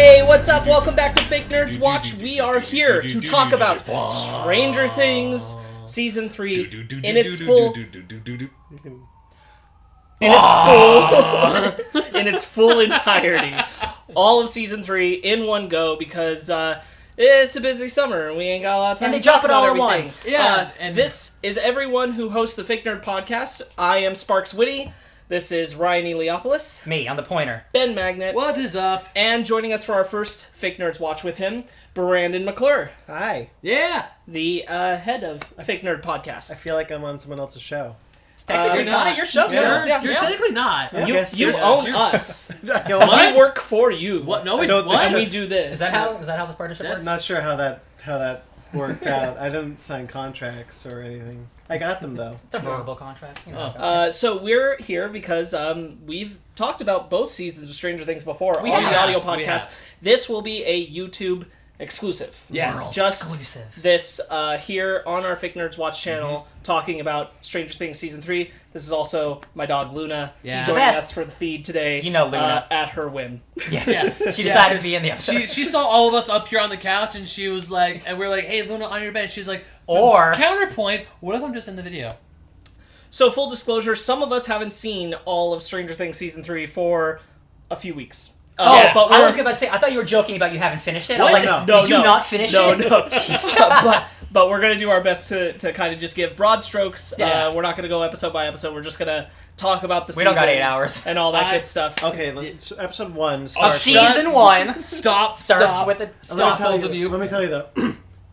Hey, what's up? Welcome back to Fake Nerds Watch. We are here to talk about Stranger Things Season 3 in its full... in its full entirety. All of Season 3 in one go because it's a busy summer and we ain't got a lot of time to talk about everything. And they drop it all at once. Yeah. And this is everyone who hosts the Fake Nerd Podcast. I am Sparks Witty. This is Ryan Eliopoulos. Me, I'm the pointer. Ben Magnet. What is up? And joining us for our first Fake Nerds Watch with him, Brandon McClure. Hi. Yeah. The head of Fake Nerd Podcast. I feel like I'm on someone else's show. It's technically not your show, sir. You're technically not. Yeah. You own us. What? We work for you. What? No, we don't. what? And we do this. Is that how this partnership works? I'm not sure how that worked out. I didn't sign contracts or anything. I got them though. It's a verbal contract. You know, so we're here because we've talked about both seasons of Stranger Things before the audio podcast. This will be a YouTube exclusive. Yes. Just exclusive. This here on our Fake Nerds Watch channel talking about Stranger Things Season 3. This is also my dog Luna. Yeah. She's joining us for the feed today. You know Luna. At her whim. Yes. Yeah. She decided to be in the episode. She saw all of us up here on the couch and she was like, and we're like, hey, Luna, on your bed. She's like, or counterpoint, what if I'm just in the video? So full disclosure, some of us haven't seen all of Stranger Things Season 3 for a few weeks. But I was about to say, I thought you were joking about you haven't finished it. What? I was like, did you not finish it? No. But we're going to do our best to kind of just give broad strokes. Yeah. We're not going to go episode by episode. We're just going to talk about the season. We don't got 8 hours. And all that good stuff. Okay, episode 1 starts. Season 1 starts with it. Stop, both of you. Let me tell you though,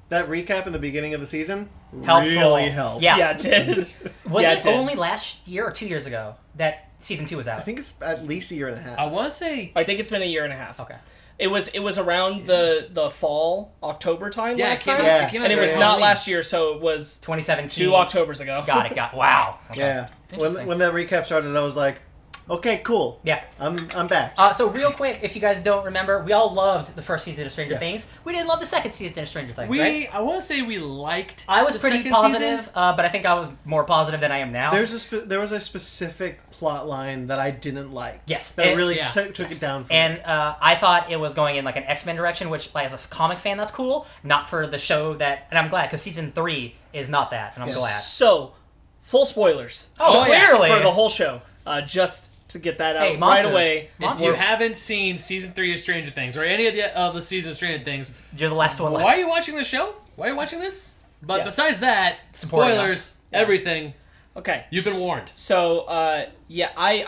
that recap in the beginning of the season helpful. really helped. Yeah, it did. Was it only last year or 2 years ago that Season 2 was out? I think it's at least a year and a half. I want to say... I think it's been a year and a half. Okay. It was around the fall, October time last time. Yeah. And it was not last year, so it was 2017. 2 Octobers ago. Got it. Wow. Okay. Yeah. When that recap started, I was like, okay, cool. Yeah. I'm back. So real quick, if you guys don't remember, we all loved the first season of Stranger Things. We didn't love the second season of Stranger Things, right? I want to say we liked I was the pretty second positive, season. but I think I was more positive than I am now. There was a specific plot line that I didn't like. Yes. That really took it down for me. And I thought it was going in like an X-Men direction, which like, as a comic fan, that's cool. Not for the show that... And I'm glad, because Season 3 is not that, and I'm glad. So, full spoilers. Clearly! For the whole show. Just to get that out right away. If you haven't seen Season 3 of Stranger Things, or any of the seasons of Stranger Things... You're the last one left. Why are you watching the show? Why are you watching this? But besides that, spoilers, everything... Okay. You've been warned. So, I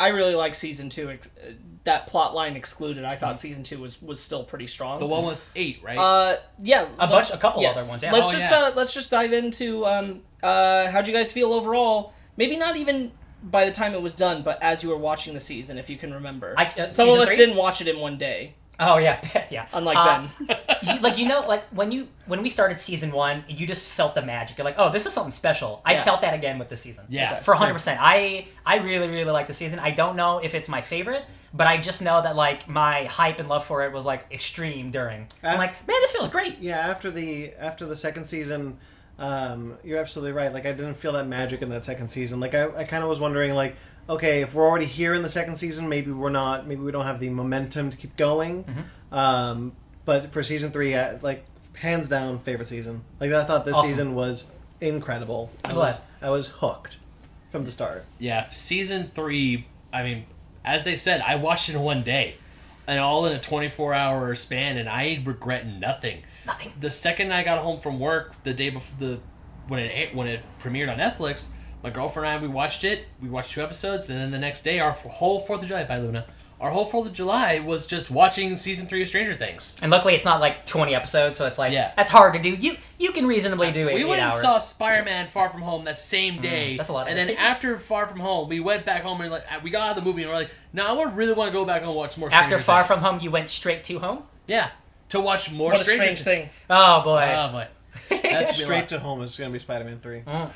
really like Season 2. That plot line excluded, I thought Season 2 was still pretty strong. The one with 8, right? Yeah. A couple other ones, yeah. Let's just dive into, how'd you guys feel overall? Maybe not even by the time it was done, but as you were watching the season, if you can remember. Some of us didn't watch it in one day. Oh, yeah. Yeah. Unlike Ben. When we started Season 1, you just felt the magic. You're like, oh, this is something special. I felt that again with this season. Yeah. For 100%. I really, really like the season. I don't know if it's my favorite, but I just know that, like, my hype and love for it was, like, extreme during. I'm like, man, this feels great. Yeah, after the second season, you're absolutely right. Like, I didn't feel that magic in that second season. Like, I kind of was wondering, like, okay, if we're already here in the second season, maybe we don't have the momentum to keep going. Mm-hmm. But for Season 3, like, hands down, favorite season. Like, I thought this season was incredible. I was hooked from the start. Yeah, Season 3, I mean, as they said, I watched it in one day. And all in a 24-hour span, and I regret nothing. Nothing. The second I got home from work, the day before when it premiered on Netflix, my girlfriend and I, we watched it. We watched 2 episodes, and then the next day, our whole 4th of July, bye Luna, our whole 4th of July was just watching Season 3 of Stranger Things. And luckily, it's not like 20 episodes, so it's like, that's hard to do. You can reasonably do 8 hours. We went and saw Spider-Man Far From Home that same day. That's a lot. And then after Far From Home, we went back home and we got out of the movie and we're like, no, I really want to go back and watch more Stranger After Far Things. From Home, you went straight to home? Yeah. To watch more What a Stranger strange thing. Oh, boy. Oh, boy. That's Straight to home is going to be Spider-Man 3. I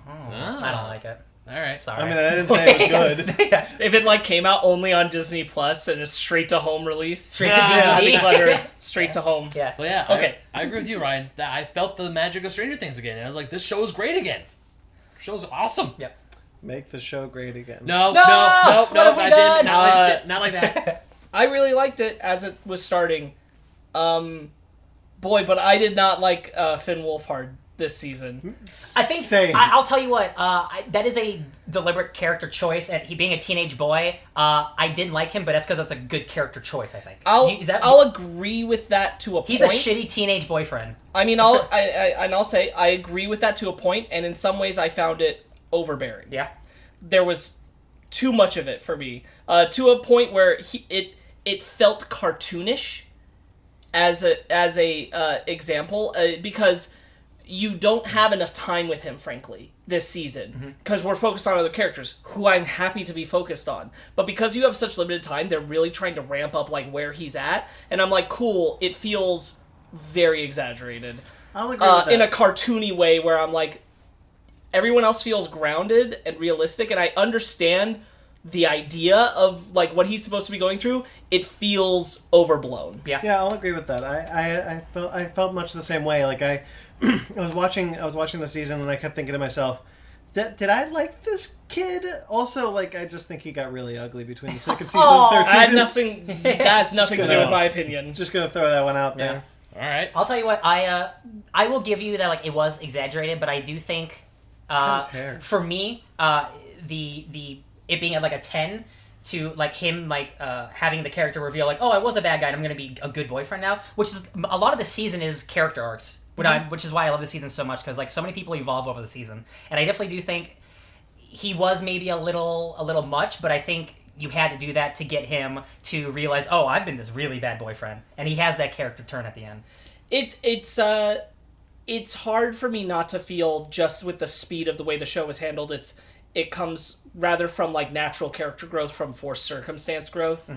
don't like it. All right. Sorry. I mean, I didn't say it was good. If it came out only on Disney Plus and a straight to home release, Straight to DVD. that'd be clever. Straight to home. Yeah. Well, yeah. Okay. I agree with you, Ryan. That I felt the magic of Stranger Things again. And I was like, this show is great again. This show's awesome. Yep. Make the show great again. No, what have we I done? didn't. Not like that. I really liked it as it was starting. But I did not like Finn Wolfhard this season. I think I'll tell you what. That is a deliberate character choice, and he being a teenage boy, I didn't like him, but that's because that's a good character choice. I think. I'll agree with that to a point. He's a shitty teenage boyfriend. I mean, I'll say I agree with that to a point, and in some ways, I found it overbearing. Yeah, there was too much of it for me, to a point where it felt cartoonish as a example, because you don't have enough time with him, frankly, this season, because we're focused on other characters who I'm happy to be focused on. But because you have such limited time, they're really trying to ramp up like where he's at, and I'm like, cool. It feels very exaggerated. I'll agree with that. In a cartoony way, where I'm like, everyone else feels grounded and realistic, and I understand the idea of like what he's supposed to be going through. It feels overblown. Yeah, I'll agree with that. I felt much the same way. Like I was watching the season, and I kept thinking to myself, did I like this kid? Also, like, I just think he got really ugly between the second season and third season. That has nothing to do with my opinion. Just gonna throw that one out there. All right. I'll tell you what. I will give you that. Like, it was exaggerated, but I do think His hair. for me, the it being at like a 10 to like him like having the character reveal like, oh, I was a bad guy and I'm gonna be a good boyfriend now, which is a lot of the season is character arcs, which is why I love the season so much, because like so many people evolve over the season, and I definitely do think he was maybe a little much, but I think you had to do that to get him to realize, oh, I've been this really bad boyfriend, and he has that character turn at the end. It's hard for me not to feel, just with the speed of the way the show was handled, it comes rather from like natural character growth from forced circumstance growth.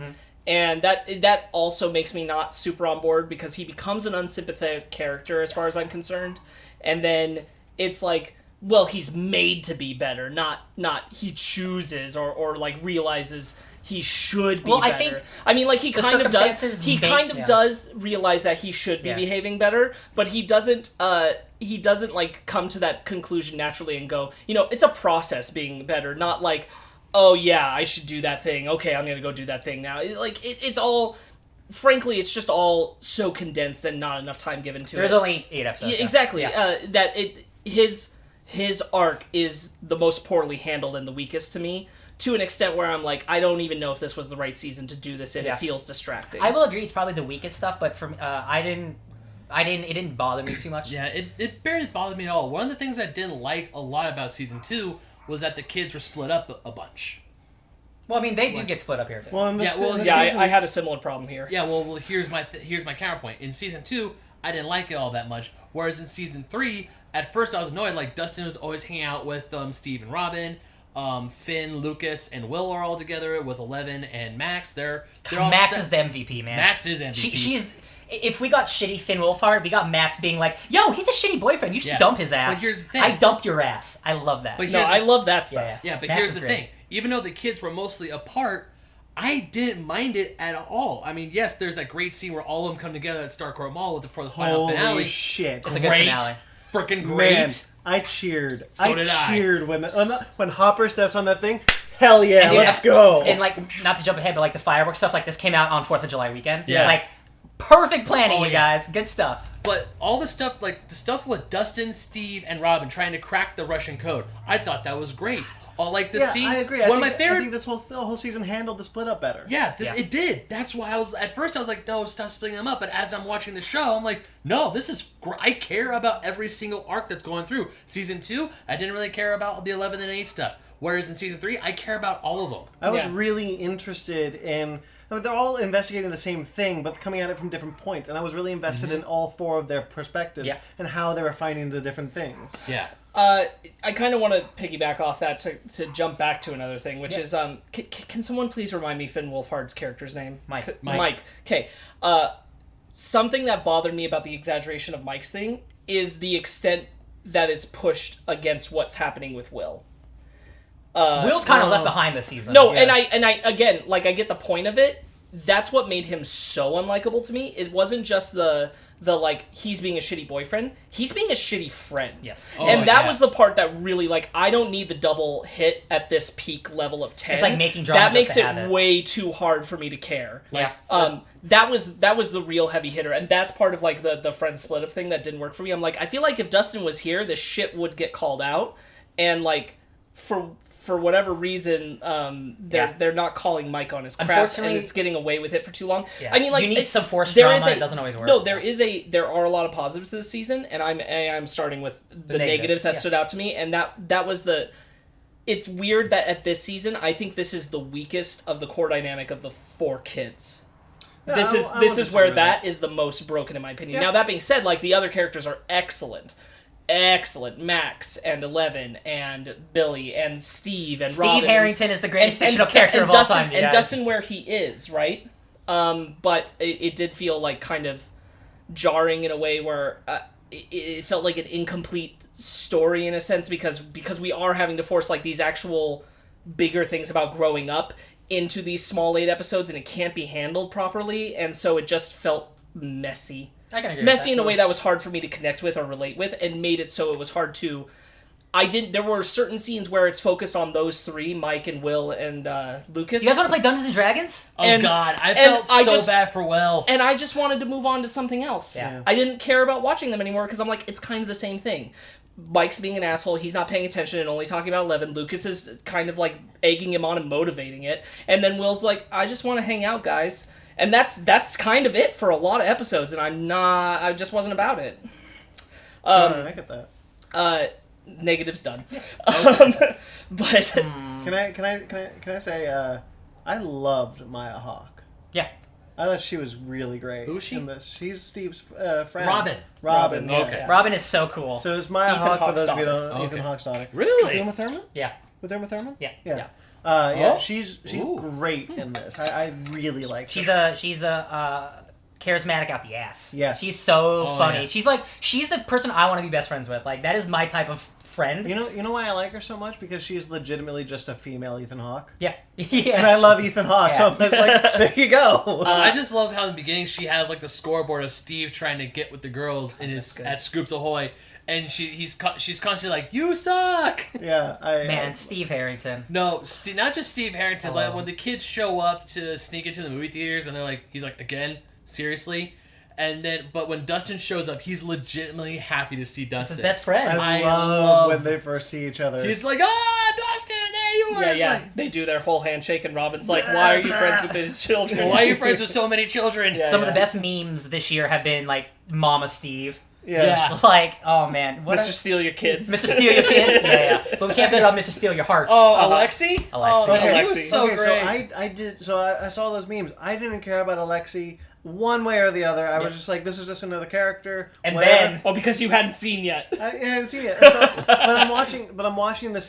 And that also makes me not super on board, because he becomes an unsympathetic character as far as I'm concerned. And then it's like, well, he's made to be better, not he chooses or like realizes he should be better. I mean, like, he kind of does. He kind of does realize that he should be behaving better, but he doesn't like come to that conclusion naturally and go, it's a process being better, not like, oh yeah, I should do that thing. Okay, I'm gonna go do that thing now. It's all, frankly, it's just all so condensed and not enough time given to it. There's only 8 episodes. Yeah, exactly. That his arc is the most poorly handled and the weakest to me, to an extent where I'm like, I don't even know if this was the right season to do this in. It feels distracting. I will agree, it's probably the weakest stuff, but from it didn't bother me too much. Yeah, it barely bothered me at all. One of the things I didn't like a lot about season 2 was that the kids were split up a bunch. Well, I mean, they do get split up here too. Well, I had a similar problem here. Yeah, well, here's my counterpoint. In season 2, I didn't like it all that much. Whereas in season 3, at first I was annoyed. Like, Dustin was always hanging out with Steve and Robin. Finn, Lucas, and Will are all together with Eleven and Max. They're all Max is the MVP, man. Max is MVP. She's. If we got shitty Finn Wolfhard, we got Max being like, "Yo, he's a shitty boyfriend. You should dump his ass." But here's the thing. I dump your ass. I love that. But I love that stuff. Yeah, but here's the thing. Even though the kids were mostly apart, I didn't mind it at all. I mean, yes, there's that great scene where all of them come together at Starcourt Mall for the final finale. Holy shit! It's a good finale. Freaking great. Man, I cheered. So did I. Cheered when Hopper steps on that thing. Hell yeah, let's go. And like, not to jump ahead, but like the fireworks stuff, like this came out on 4th of July weekend. Yeah. Like, perfect planning, you guys. Good stuff. But all the stuff, like the stuff with Dustin, Steve, and Robin trying to crack the Russian code, I thought that was great. Like the scene. I agree. One of my favorite. I think this whole season handled the split up better. Yeah, it did. That's why at first I was like, no, stop splitting them up. But as I'm watching the show, I'm like, no, this is. I care about every single arc that's going through. Season 2, I didn't really care about the 11 and 8 stuff. Whereas in season 3, I care about all of them. I was really interested in. I mean, they're all investigating the same thing, but coming at it from different points. And I was really invested in all 4 of their perspectives and how they were finding the different things. Yeah. I kind of want to piggyback off that to jump back to another thing, which is, can someone please remind me Finn Wolfhard's character's name? Mike. Okay. Something that bothered me about the exaggeration of Mike's thing is the extent that it's pushed against what's happening with Will. Will's kind of left behind this season. No, and I again, like, I get the point of it, that's what made him so unlikable to me. It wasn't just the like he's being a shitty boyfriend, he's being a shitty friend. Yes. And that was the part that really, like, I don't need the double hit at this peak level of 10. It's like making drama. That makes it way too hard for me to care. Yeah. That was the real heavy hitter, and that's part of like the friend split up thing that didn't work for me. I'm like, I feel like if Dustin was here, this shit would get called out, and like for whatever reason, they're not calling Mike on his crap, and it's getting away with it for too long. Yeah. I mean, like, you need some forced drama. It doesn't always work. No, there are a lot of positives to this season, and I'm starting with the negatives that stood out to me, and that was the. It's weird that at this season, I think this is the weakest of the core dynamic of the 4 kids. Yeah, this is where that is the most broken, in my opinion. Yeah. Now, that being said, like, the other characters are excellent. Max and Eleven and Billy and Steve and Robin. Steve Harrington is the greatest fictional character of all time. And Dustin where he is, right? But it did feel like kind of jarring in a way where it felt like an incomplete story in a sense because we are having to force like these actual bigger things about growing up into these small 8 episodes, and it can't be handled properly, and so it just felt messy. I can agree messy with that, in a way that was hard for me to connect with or relate with, and made it so it was hard to. There were certain scenes where it's focused on those 3, Mike and Will and Lucas. You guys want to play Dungeons and Dragons? God, I felt so bad for Will. And I just wanted to move on to something else. Yeah. I didn't care about watching them anymore because I'm like, it's kind of the same thing. Mike's being an asshole, he's not paying attention and only talking about 11. Lucas is kind of like egging him on and motivating it. And then Will's like, I just want to hang out, guys. And that's kind of it for a lot of episodes, and I just wasn't about it. I get that. Negatives done. Okay. But can I say I loved Maya Hawke. Yeah. I thought she was really great. Who is she? In this. She's Steve's friend. Robin. Yeah. Okay. Robin is so cool. So it's Maya Ethan Hawke for Hawke's those of you who daughter. don't know. Ethan Hawke's daughter. Really? Uma Thurman? Yeah. With Uma Thurman? Yeah. Yeah. She's great in this. I really like her. She's a charismatic out the ass. Yes. She's so funny. Yeah. She's the person I want to be best friends with. Like, that is my type of friend. You know why I like her so much? Because she's legitimately just a female Ethan Hawke. Yeah. Yeah. And I love Ethan Hawke, so it's like, there you go. I just love how in the beginning she has like the scoreboard of Steve trying to get with the girls in his at Scoops Ahoy, and she's constantly like, "You suck." Yeah, Steve Harrington. No, not just Steve Harrington. Like when the kids show up to sneak into the movie theaters, and he's like, "Again, seriously." And then, but when Dustin shows up, he's legitimately happy to see Dustin. It's his best friend. I love when they first see each other. He's like, Dustin, there you are. Yeah. Like, they do their whole handshake, and Robin's like, why are you friends with his children? why are you friends with so many children? Some of the best memes this year have been like Mama Steve. Yeah. Like, oh man. Mr. Steal Your Kids. Mr. Steal Your Kids? Yeah. But we can't forget about Mr. Steal Your Hearts. Oh, Alexi? Alexi. He was so great. I saw those memes. I didn't care about Alexi one way or the other. I was just like, this is just another character. And then, because you hadn't seen yet. I hadn't seen it. So, but I'm watching the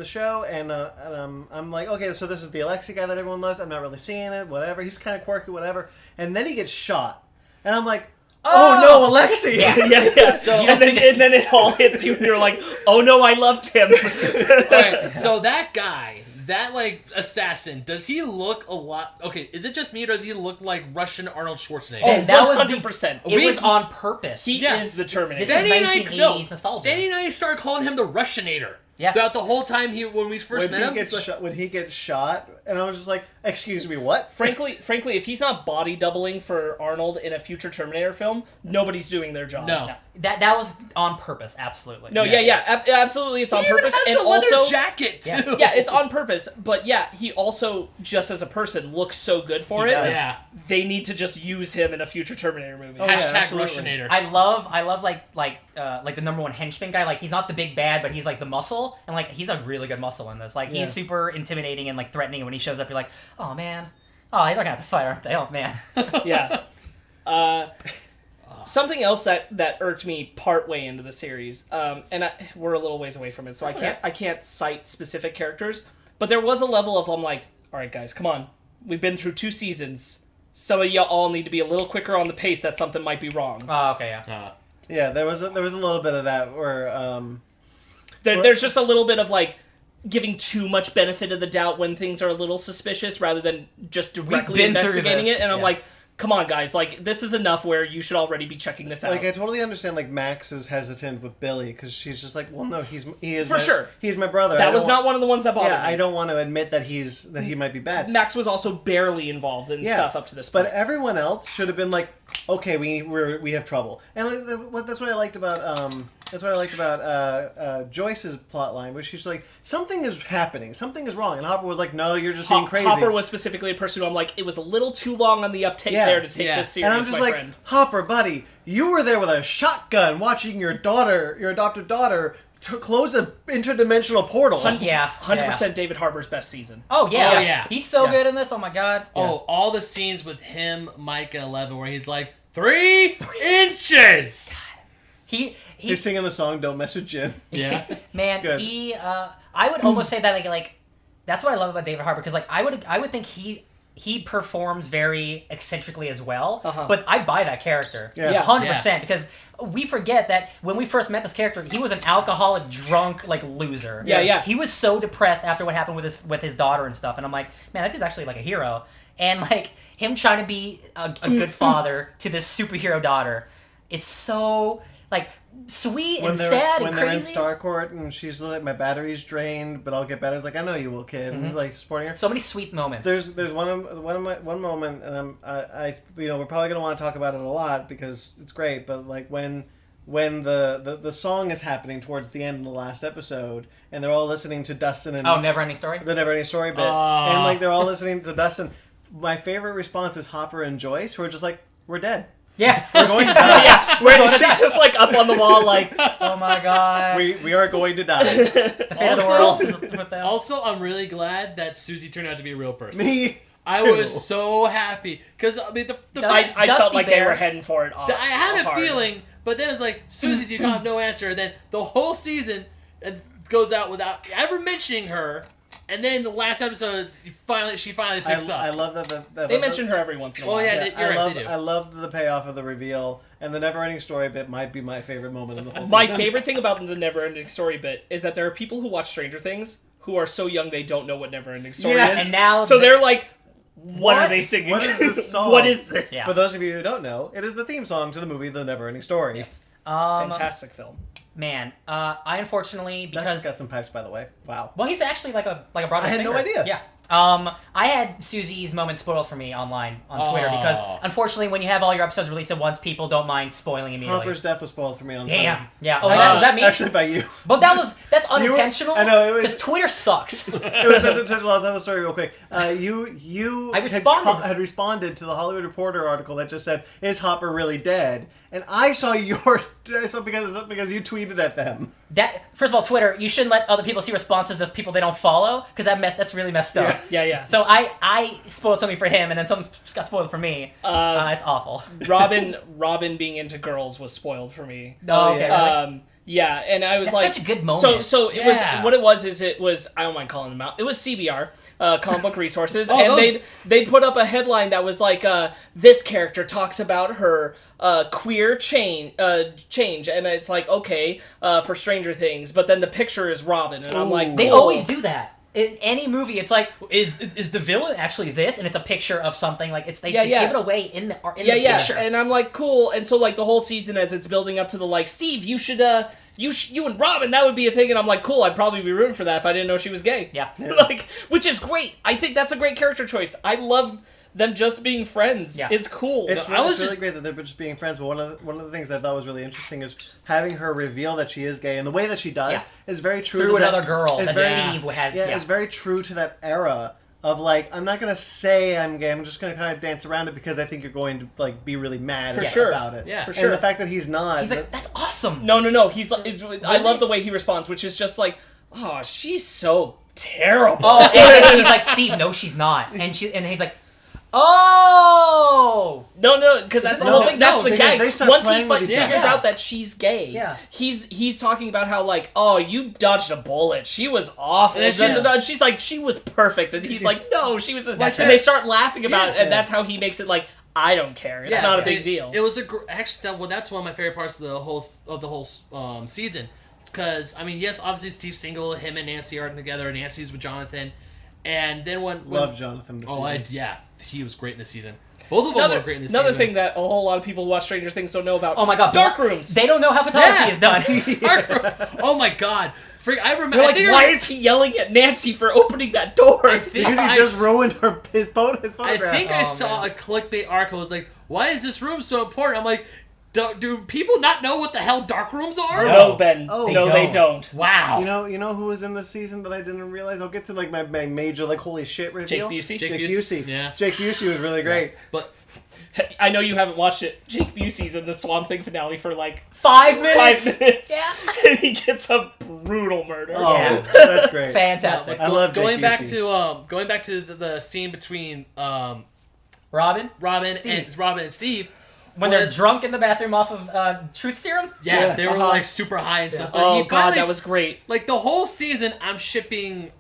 show, and I'm like, okay, so this is the Alexi guy that everyone loves. I'm not really seeing it. Whatever. He's kind of quirky. Whatever. And then he gets shot, and I'm like, oh no, Alexi! Yeah. So, and then it all hits you, and you're like, oh no, I loved him. Alright, so that guy, that like assassin, does he look a lot? Okay, is it just me, or does he look like Russian Arnold Schwarzenegger? Oh, that was 100%. It was on purpose. He is the Terminator. This is 1980s nostalgia. Danny and I started calling him the Russianator. Yeah. Throughout the whole time when we first met him. When he gets shot, and I was just like, excuse me, what? Frankly, if he's not body doubling for Arnold in a future Terminator film, nobody's doing their job. No. That was on purpose, absolutely. No, absolutely, it's on purpose. He even has the leather jacket, too. Yeah, it's on purpose. But yeah, he also, just as a person, looks so good for it. Yeah. They need to just use him in a future Terminator movie. Oh, Hashtag Russianator. I love like the number one henchman guy. Like, he's not the big bad, but he's like the muscle, and like he's a really good muscle in this. Like, he's super intimidating and like threatening. And when he shows up, you're like, oh man, they're gonna have to fight, aren't they? Oh man. Yeah. Something else that irked me partway into the series, and we're a little ways away from it, so I can't cite specific characters, but there was a level of I'm like, all right, guys, come on, we've been through 2 seasons. Some of you all need to be a little quicker on the pace. That something might be wrong. Oh, okay, yeah. Yeah, there was a little bit of that where there's just a little bit of like, giving too much benefit of the doubt when things are a little suspicious rather than just directly investigating it. And I'm like, come on, guys, like, this is enough where you should already be checking this out. Like, I totally understand, like, Max is hesitant with Billy, because she's just like, well, no, he is For sure. He's my brother. That was not one of the ones that bothered me. I don't want to admit that he might be bad. Max was also barely involved in stuff up to this point. But everyone else should have been like, okay, we have trouble. And that's what I liked about Joyce's plotline, where she's like, something is happening, something is wrong, and Hopper was like, no, you're just being crazy. Hopper was specifically a person who I'm like, it was a little too long on the uptake there to take this serious, and I'm just like, friend. Hopper, buddy, you were there with a shotgun watching your adopted daughter, to close an interdimensional portal. 100% David Harbour's best season. Oh yeah. He's so good in this. Oh my god. Oh, all the scenes with him, Mike, and 11 where he's like 3 inches. He's singing the song "Don't Mess with Jim." Yeah, man. I would almost say that like that's what I love about David Harbour, because like I would think he performs very eccentrically as well, but I buy that character 100% because we forget that when we first met this character, he was an alcoholic, drunk, like loser. He was so depressed after what happened with his daughter and stuff, and I'm like, man, that dude's actually like a hero. And like him trying to be a good father to this superhero daughter is so like sweet and sad and crazy. When they're in Starcourt and she's like, my battery's drained, but I'll get better. It's like, I know you will, kid. And like supporting her. So many sweet moments. There's one moment, and I we're probably gonna want to talk about it a lot because it's great. But like when the song is happening towards the end of the last episode, and they're all listening to Dustin and Neverending Story, the Neverending Story bit, and like they're all listening to Dustin. My favorite response is Hopper and Joyce, who are just like, we're dead. Yeah, we're going to die. She's just like up on the wall, like, oh my god, we are going to die. The fate of the world is with them. Also, I'm really glad that Susie turned out to be a real person. Me, I was so happy because I mean I felt like they were heading for it. I had a feeling, but then it's like, Susie, you have no answer. And then the whole season goes out without ever mentioning her. And then the last episode, she finally picks up. I love that they mention her every once in a while. Oh yeah, they do. I love the payoff of the reveal, and the Neverending Story bit might be my favorite moment in the whole season. My favorite thing about the Neverending Story bit is that there are people who watch Stranger Things who are so young they don't know what Neverending Story is. And now so they're like, what are they singing? What is this song? What is this? Yeah. For those of you who don't know, it is the theme song to the movie The Neverending Story. Yes. Fantastic film. Man, I unfortunately, because Dustin's got some pipes, by the way. Wow. Well, he's actually like a Broadway singer. I had no idea. Yeah. I had Susie's moment spoiled for me online on Twitter because unfortunately, when you have all your episodes released at once, people don't mind spoiling immediately. Hopper's death was spoiled for me on Twitter. Damn. Yeah. Oh, was that me? Actually, by you. But that's unintentional. I know, because Twitter sucks. It was unintentional. I'll tell the story real quick. You had responded to the Hollywood Reporter article that just said, "Is Hopper really dead?" And I saw because you tweeted at them. That first of all, Twitter, you shouldn't let other people see responses of people they don't follow because that's really messed up. Yeah. So I spoiled something for him, and then something got spoiled for me. It's awful. Robin being into girls was spoiled for me. Oh, okay. Really? Yeah, and I was That's like, such a good moment. So it was what it was. I don't mind calling them out. It was CBR, Comic Book Resources, they put up a headline that was like, this character talks about her queer change, and it's like, okay, for Stranger Things, but then the picture is Robin, and I'm like, cool. They always do that. In any movie, it's like, is the villain actually this? And it's a picture of something. Like they give it away in the picture. And I'm like, cool. And so like the whole season, as it's building up to the like, Steve, you should you and Robin, that would be a thing. And I'm like, cool. I'd probably be rooting for that if I didn't know she was gay. Yeah. Like, which is great. I think that's a great character choice. I love them just being friends. Yeah. It's cool. It's really great that they're just being friends, but one of the things I thought was really interesting is having her reveal that she is gay, and the way that she does is very true through to another girl that Steve had. Yeah, it's very true to that era of like, I'm not gonna say I'm gay, I'm just gonna kind of dance around it because I think you're going to like be really mad about it. Yeah, for sure. And the fact that he's not, he's like, that's awesome. No. He's like, I love the way he responds, which is just like, oh, she's so terrible. Oh, and she's like, Steve, no, she's not, and he's like, oh no, because that's the whole thing. That's the gag. Once he figures out that she's gay, he's talking about how like, oh, you dodged a bullet. She was awful. And she's like, she was perfect, and he's like, no, she was. And they start laughing about it, and that's how he makes it like, I don't care. It's not a big deal. It was actually that's one of my favorite parts of the whole season because I mean, yes, obviously Steve's single, him and Nancy are together. Nancy's with Jonathan, and then when love Jonathan. This season. He was great in this season. Both of them were great in this season. Another thing that a whole lot of people who watch Stranger Things don't know about. Oh my god, dark rooms. They don't know how photography is done. Dark room. Oh my god. I remember. You're like, why is he yelling at Nancy for opening that door? Because he just ruined his photograph. I think I saw a clickbait article. It was like, why is this room so important? I'm like, do people not know what the hell dark rooms are? No, Ben. Oh, they don't. Wow. You know who was in this season that I didn't realize? I'll get to like my major like holy shit reveal. Jake Busey. Jake Busey. Yeah. Jake Busey was really great. But I know you haven't watched it. Jake Busey's in the Swamp Thing finale for like 5 minutes. 5 minutes. Yeah. And he gets a brutal murder. Oh, Yeah. that's great. Fantastic. I love Jake going back Busey. to the scene between Robin and Steve. when they're drunk in the bathroom off of truth serum. Yeah, they were like super high and stuff. But Oh he god, finally, that was great. like the whole season. I'm shipping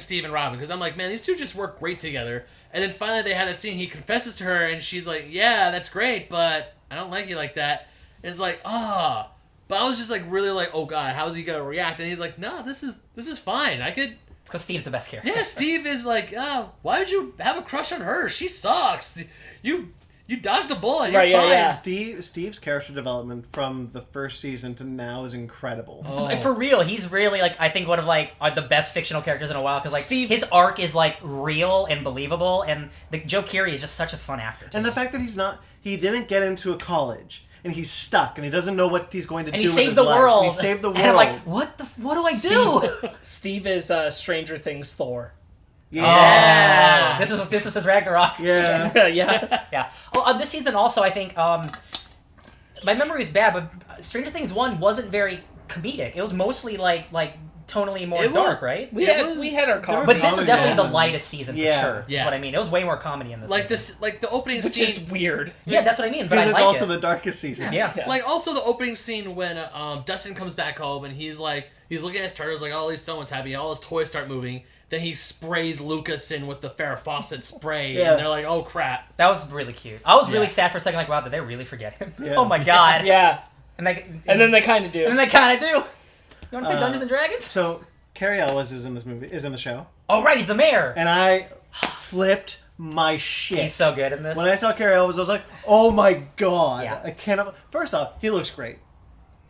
Steve and Robin because I'm like, man, these two just work great together. And then finally they had that scene. He confesses to her, and she's like, "Yeah, that's great, but I don't like you like that." And it's like, ah. But I was just like, really like, oh god, how's he gonna react? And he's like, no, this is fine. I could. It's because Steve's the best character. Yeah, Steve is like, why would you have a crush on her? She sucks. You dodged a bullet. You're Right, yeah, fine. yeah. Steve's character development from the first season to now is incredible. Oh. Like, for real, he's really like I think one of like the best fictional characters in a while because like Steve- his arc is like real and believable, and the Joe Keery is just such a fun actor. And the fact that he didn't get into a college. And he's stuck, and he doesn't know what he's going to do. And he with saved his the life. world. And he saved the world. And I'm like, what do I do? Steve is Stranger Things Thor. Yeah. Oh, this is his Ragnarok. Yeah. Yeah. Yeah. Oh, this season also, I think, my memory is bad, but Stranger Things 1 wasn't very comedic. It was mostly like tonally more It was- dark, right? We had our comedy. But this is definitely the moments. lightest season for Yeah. sure. Yeah. That's what I mean. It was way more comedy in this. Like season. this, like the opening Which scene. is weird. Yeah, that's what I mean. But I Because it's like also it. the darkest season. Yeah. Like also the opening scene when Dustin comes back home and he's looking at his turtles like, oh, at least someone's happy. All his toys start moving. Then he sprays Lucas in with the Farrah Fawcett spray, Yeah. and they're like, oh crap. That was really cute. I was really Yeah. sad for a second. Like, wow, did they really forget him? Yeah. Oh my god. Yeah. And And then they kind of do. they kind of do. You want to play Dungeons and Dragons? So Carrie Ellis is in this movie. Is in the show, Oh right, he's the mayor. and I flipped my shit. He's so good in this. When I saw Carrie Ellis, I was like, "Oh my god!" Yeah. I cannot. First off, he looks great.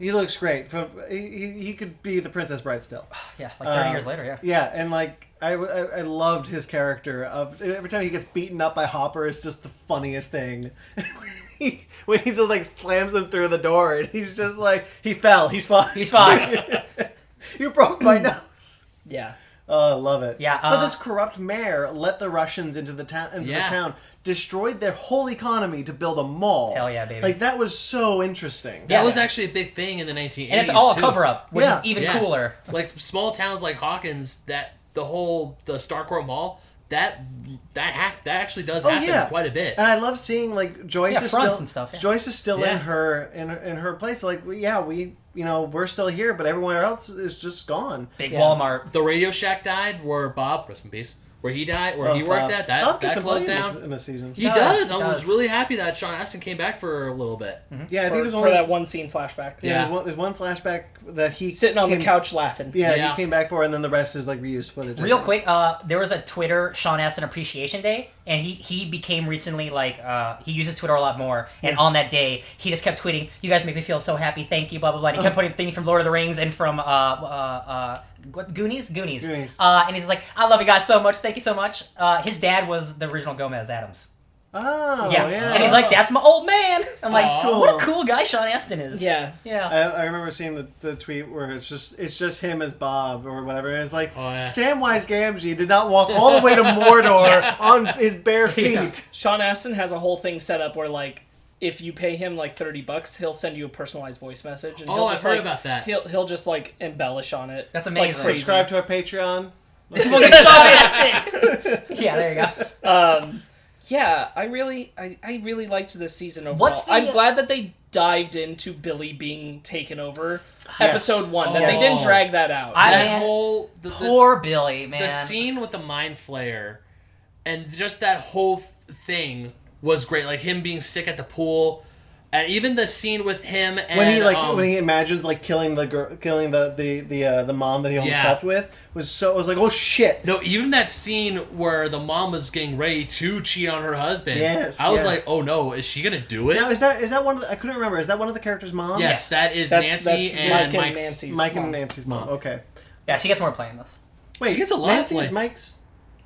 He looks great. He could be the Princess Bride still. Yeah, like 30 years later. Yeah. Yeah, and like I loved his character. Of every time he gets beaten up by Hopper, it's just the funniest thing. when he just like slams him through the door, and he's just like, he fell. He's fine. He's fine. You broke my nose. Yeah. Oh, I love it. Yeah, but this corrupt mayor let the Russians into the town, this town, destroyed their whole economy to build a mall. Hell yeah, baby. Like that was so interesting. That was actually a big thing in the 1980s. And it's all too. a cover up, which Yeah. is even cooler. Like small towns like Hawkins, the Starcourt Mall, that actually does happen quite a bit. And I love seeing like Joyce Yeah, is fronts still and stuff, yeah. Joyce is still Yeah. in her place. Like we're still here, but everywhere else is just gone. Big Yeah. Walmart. The Radio Shack died, where Bob, rest in peace, where he died, where he worked at, Bob that gets closed employed down. in this season. He He does. does, I he was does. really happy that Sean Astin came back for a little bit. Yeah, I think there's For only that one scene flashback. yeah. Yeah. There's one flashback that he Sitting on the came- couch laughing. Yeah, Yeah. he came back for, and then the rest is like reused footage. Real quick, there was a Twitter Sean Astin Appreciation Day, and he became recently like he uses Twitter a lot more. And on that day, he just kept tweeting, "You guys make me feel so happy. Thank you." Blah blah blah. And he kept putting things from Lord of the Rings and from what Goonies. And he's like, "I love you guys so much. Thank you so much." His dad was the original Gomez Adams. Oh, Yeah. yeah. And he's like, "That's my old man." I'm like, Aw. "What a cool guy Sean Astin is." Yeah. Yeah. I remember seeing the tweet where it's just him as Bob or whatever. And it's like Oh, yeah. Samwise Gamgee did not walk all the way to Mordor on his bare feet. Yeah. Sean Astin has a whole thing set up where like if you pay him like $30, he'll send you a personalized voice message. And Oh, he'll I've just, heard like, about that. He'll just like embellish on it. That's Like amazing. crazy. Subscribe to our Patreon. This is fucking Sean Astin. Yeah, there you go. Yeah, I really liked this season overall. What's the- I'm glad that they dived into Billy being taken over. Yes. Episode 1. That Oh. they didn't drag that out. That Man, whole Poor Billy, man. the scene with the mind flayer and just that whole thing was great. Like him being sick at the pool, And even the scene with him and when he imagines like killing the girl, killing the mom that he almost slept with was like, oh shit. No, even that scene where the mom was getting ready to cheat on her husband. Yes, I was like, oh no, is she gonna do it? Now is that one of the, I couldn't remember. Is that one of the characters' moms? Yes, that is that's Nancy and Mike and Nancy's mom. Okay. Yeah, she gets more play in this. Wait, she gets a lot Nancy of play. is Mike's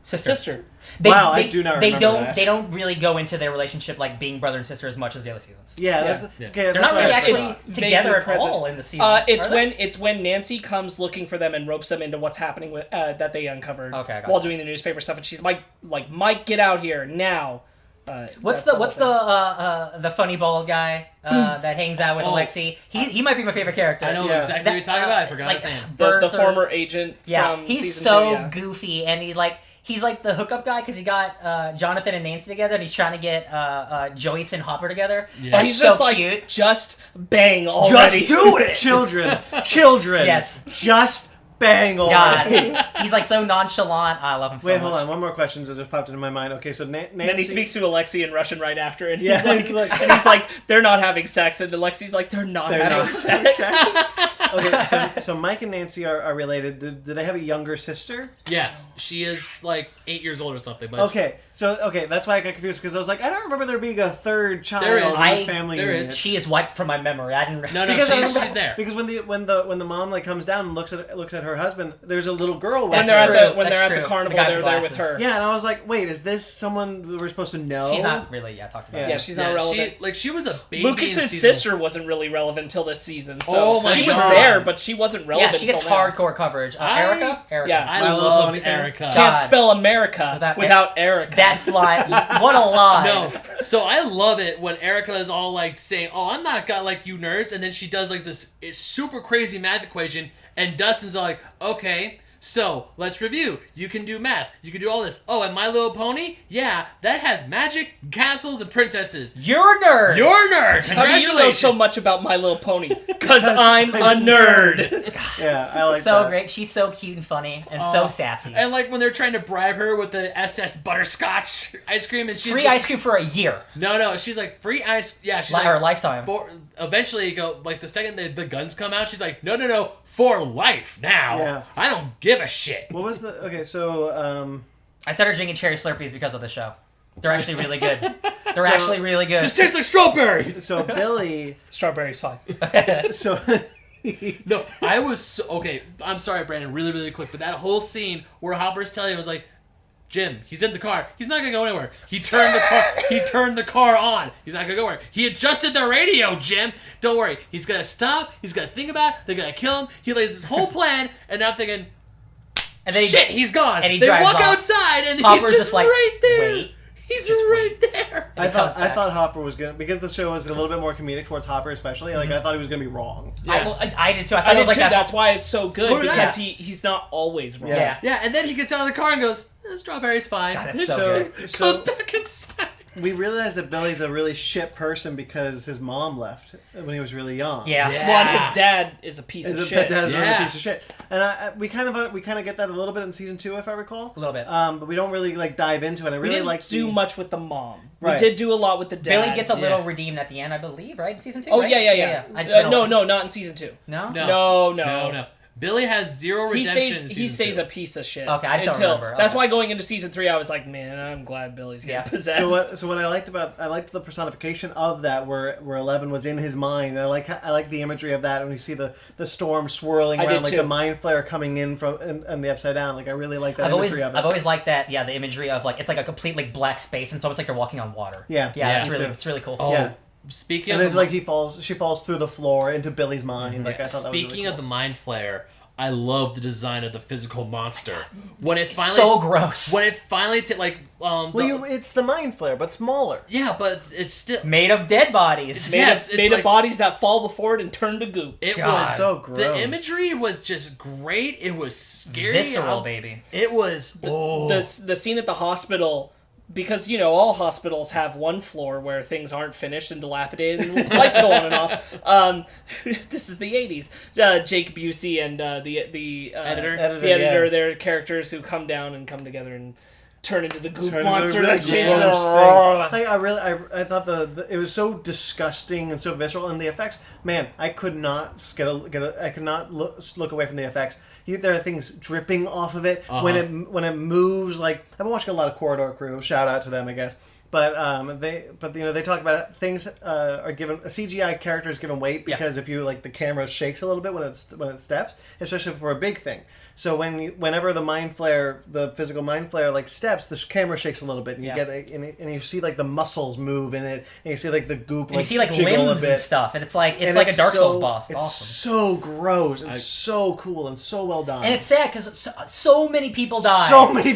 sister. I do not remember that. They don't really go into their relationship like being brother and sister as much as the other seasons. Yeah, that's okay. They're that's not really what I actually thought. together at all in the season. It's when Nancy comes looking for them and ropes them into what's happening with that they uncovered while doing the newspaper stuff, and she's Mike, get out here now. What's the funny bald guy that hangs out with Alexei? He might be my favorite character. I know exactly what you're talking about. I forgot his name. The former agent. From he's season so 2, goofy, and he's like the hookup guy because he got Jonathan and Nancy together, and he's trying to get Joyce and Hopper together. Yeah. Oh, He's so just like, cute. just bang already. Just do it, children. Yes. Just bang already. God, he's like so nonchalant. I love him so much. Wait, hold on. One more question that just popped into my mind. Okay, so Nancy... Then he speaks to Alexei in Russian right after, and he's like, they're not having sex, and Alexei's like, they're not having sex. Okay, so Mike and Nancy are related. Do they have a younger sister? Yes, she is like 8 years old or something. But okay, that's why I got confused, because I was like, I don't remember there being a third child There is. in this family There unit. is. She is wiped from my memory. I didn't. No, she's there. Because when the mom like comes down and looks at her husband, there's a little girl. When they're at the carnival, they're there with her. Yeah, and I was like, wait, is this someone we're supposed to know? She's not really talked about. Yeah, she's not relevant. She was a baby. Lucas's sister wasn't really relevant until this season. So oh my she God. was there, but she wasn't relevant. Yeah, she gets hardcore coverage. Erica. Yeah, I loved Erica. Can't spell America without Erica. That's lie. What a lie. No, so I love it when Erica is all like saying, "Oh, I'm not got like you nerds," and then she does like this super crazy math equation, and Dustin's all like, "Okay, so let's review. You can do math. You can do all this. Oh, and My Little Pony, yeah, that has magic, castles, and princesses. You're a nerd. You're a nerd. How do you know so much about My Little Pony? Because I'm a nerd." Yeah, I like so that. great. She's so cute and funny and so sassy. And like when they're trying to bribe her with the SS butterscotch ice cream, and she's free like, ice cream for a year. No, she's like free ice. Yeah, she's or like lifetime. Eventually, like the second the guns come out, she's like, no, for life now. Yeah. I don't give a shit. What was the okay? So I started drinking cherry Slurpees because of the show. They're actually really good. They're actually really good. This tastes like strawberry. So Billy, Strawberry's fine. so. No, I was so, okay. I'm sorry, Brandon. Really, really quick, but that whole scene where Hopper's telling him was like, Jim, he's in the car. He's not gonna go anywhere. He turned the car on. He's not gonna go anywhere. He adjusted the radio, Jim. Don't worry. He's gonna stop. He's gonna think about it. They're gonna kill him. He lays his whole plan, and I'm thinking, and then shit, he's gone. And he they drives walk off. outside, and Hopper's he's just like, right there. wait. He's just right there. I thought Hopper was gonna, because the show was a little bit more comedic towards Hopper, especially. Like I thought he was gonna be wrong. Yeah. I did too. I I it was did like too. that. That's why it's so good, So did I. because he's not always wrong. Yeah. Yeah, and then he gets out of the car and goes, strawberry's fine. God, it's so good. Goes back inside. We realized that Billy's a really shit person because his mom left when he was really young. Yeah. One, his dad is a piece of shit. Dad's a really piece of shit, and we kind of get that a little bit in season 2, if I recall. A little bit. But we don't really like dive into it. I We really didn't like do much with the mom. Right. We did do a lot with the dad. Billy gets a little redeemed at the end, I believe, right? In season 2, Oh, right? yeah. No, not in season 2. No? No. Billy has zero redemption. He stays a piece of shit. Okay, I just don't remember. That's why going into season 3, I was like, man, I'm glad Billy's getting possessed. So what I liked the personification of that, where 11 was in his mind. I like the imagery of that when you see the storm swirling around, like the mind flare coming in from and the upside down. Like I really like that imagery of it. I've always liked that. Yeah, the imagery of like it's like a complete like black space, and it's almost like they're walking on water. Yeah, it's really cool. Oh, yeah. Speaking and of then she falls through the floor into Billy's mind. Like I thought that was really cool. of the mind flare, I love the design of the physical monster. When it finally so gross. When it finally it's the mind flare, but smaller. Yeah, but it's still made of dead bodies. It's made of bodies that fall before it and turn to goop. It God. was so gross. The imagery was just great. It was scary. Visceral, baby. It was the scene at the hospital. Because, all hospitals have one floor where things aren't finished and dilapidated and lights go on and off. This is the 80s. Jake Busey and the editor, editor, their characters who come down and come together and turn into the goop monster that chases them. Like, I thought it was so disgusting and so visceral, and the effects. Man, I could not I could not look away from the effects. There are things dripping off of it when it moves. Like, I've been watching a lot of Corridor Crew. Shout out to them, I guess. But they talk about things are given, a CGI character is given weight because if you the camera shakes a little bit when it steps, especially for a big thing. So whenever the physical mind flayer steps, the camera shakes a little bit, and you get and you see the muscles move in it, and you see the goop and you see limbs and stuff, and it's like a Dark Souls boss. It's awesome. So gross and so cool and so well done. And it's sad because so many people die. So many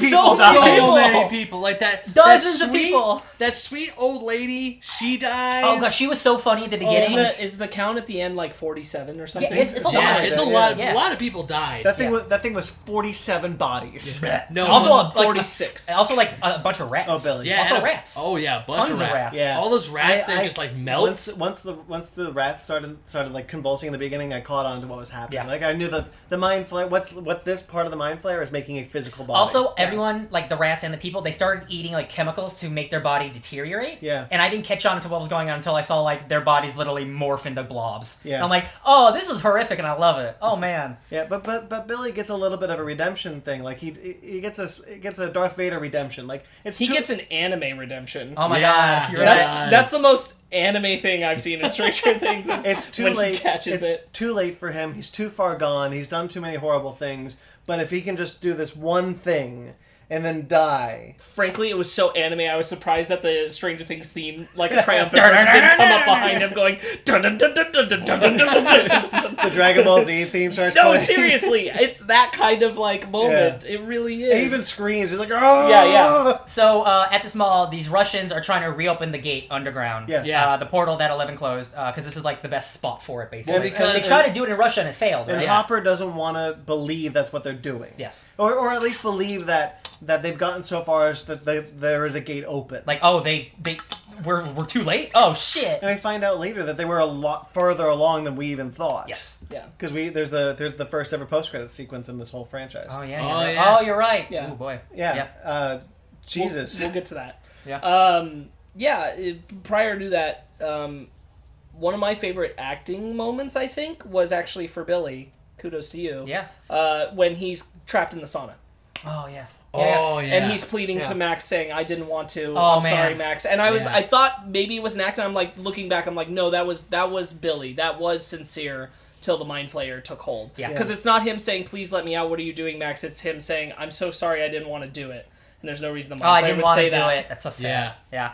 people like that. Dozens of people. That sweet old lady, she dies. Oh gosh, she was so funny at the beginning. Is the count at the end 47 or something? Yeah, it's a lot. It's a lot. A lot of people died. That thing was 47 bodies. No, also 46. Also a bunch of rats. Oh, Billy. Yeah, also rats. Oh yeah, a bunch Tons of rats. Yeah. All those rats that just melt. Once the rats started convulsing in the beginning, I caught on to what was happening. Yeah. I knew that the mind flayer. What this part of the mind flayer is making a physical body. Also, everyone the rats and the people, they started eating chemicals to make their body deteriorate. Yeah. And I didn't catch on to what was going on until I saw their bodies literally morph into blobs. Yeah. And I'm like, oh, this is horrific, and I love it. Oh man. Yeah, but Billy gets a little bit of a redemption thing. He gets a Darth Vader redemption. He gets an anime redemption. Oh my god. That's the most anime thing I've seen in Stranger Things. It's too late. He catches it. Too late for him. He's too far gone. He's done too many horrible things. But if he can just do this one thing and then die. Frankly, it was so anime. I was surprised that the Stranger Things theme, a triumphant version, didn't come up behind him going dun dun dun dun dun dun dun dun dun. The Dragon Ball Z theme starts No, playing. seriously, it's that kind of moment. Yeah. It really is. He even screams. He's like, oh! Yeah. So at this mall, these Russians are trying to reopen the gate underground. Yeah. The portal that 11 closed, because this is the best spot for it, basically. Well, because they tried to do it in Russia and it failed. And Right? Hopper doesn't want to believe that's what they're doing. Yes. Or at least believe that they've gotten so far as that there is a gate open. We're too late? Oh, shit. And we find out later that they were a lot further along than we even thought. Yes. Yeah. Because there's the first ever post-credit sequence in this whole franchise. Oh, yeah. Oh, You're yeah. Right. Oh, you're right. Yeah. Oh, boy. Yeah. Jesus. We'll get to that. Yeah. Prior to that, one of my favorite acting moments, I think, was actually for Billy. Kudos to you. Yeah. When he's trapped in the sauna. Oh, yeah. Oh, yeah. And he's pleading to Max, saying, "I didn't want to. Oh, I'm sorry, Max." And I thought maybe it was an act. And I'm looking back, I'm like, no, that was Billy. That was sincere till the Mind Flayer took hold. Yeah. Because it's not him saying, "Please let me out. What are you doing, Max?" It's him saying, "I'm so sorry. I didn't want to do it." And there's no reason the Mind Flayer would say that. I didn't want to do it. That's so sad. Yeah.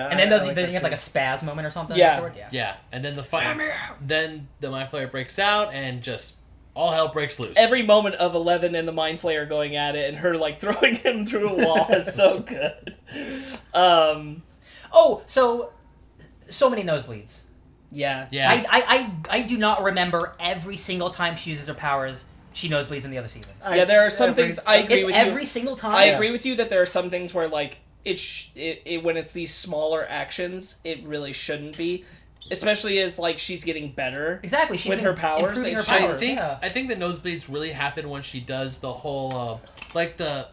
And then does he have a spaz moment or something? Yeah. Afterward? Yeah. And then then the Mind Flayer breaks out and just all hell breaks loose. Every moment of 11 and the Mind Flayer going at it and her throwing him through a wall is so good. So many nosebleeds. Yeah. I do not remember every single time she uses her powers, she nosebleeds in the other seasons. There are some things I agree with you. Every single time. I agree with you that there are some things where when it's these smaller actions, it really shouldn't be. Especially as she's getting better. Exactly, she's with her powers. Her powers. I think the nosebleeds really happen when she does the whole the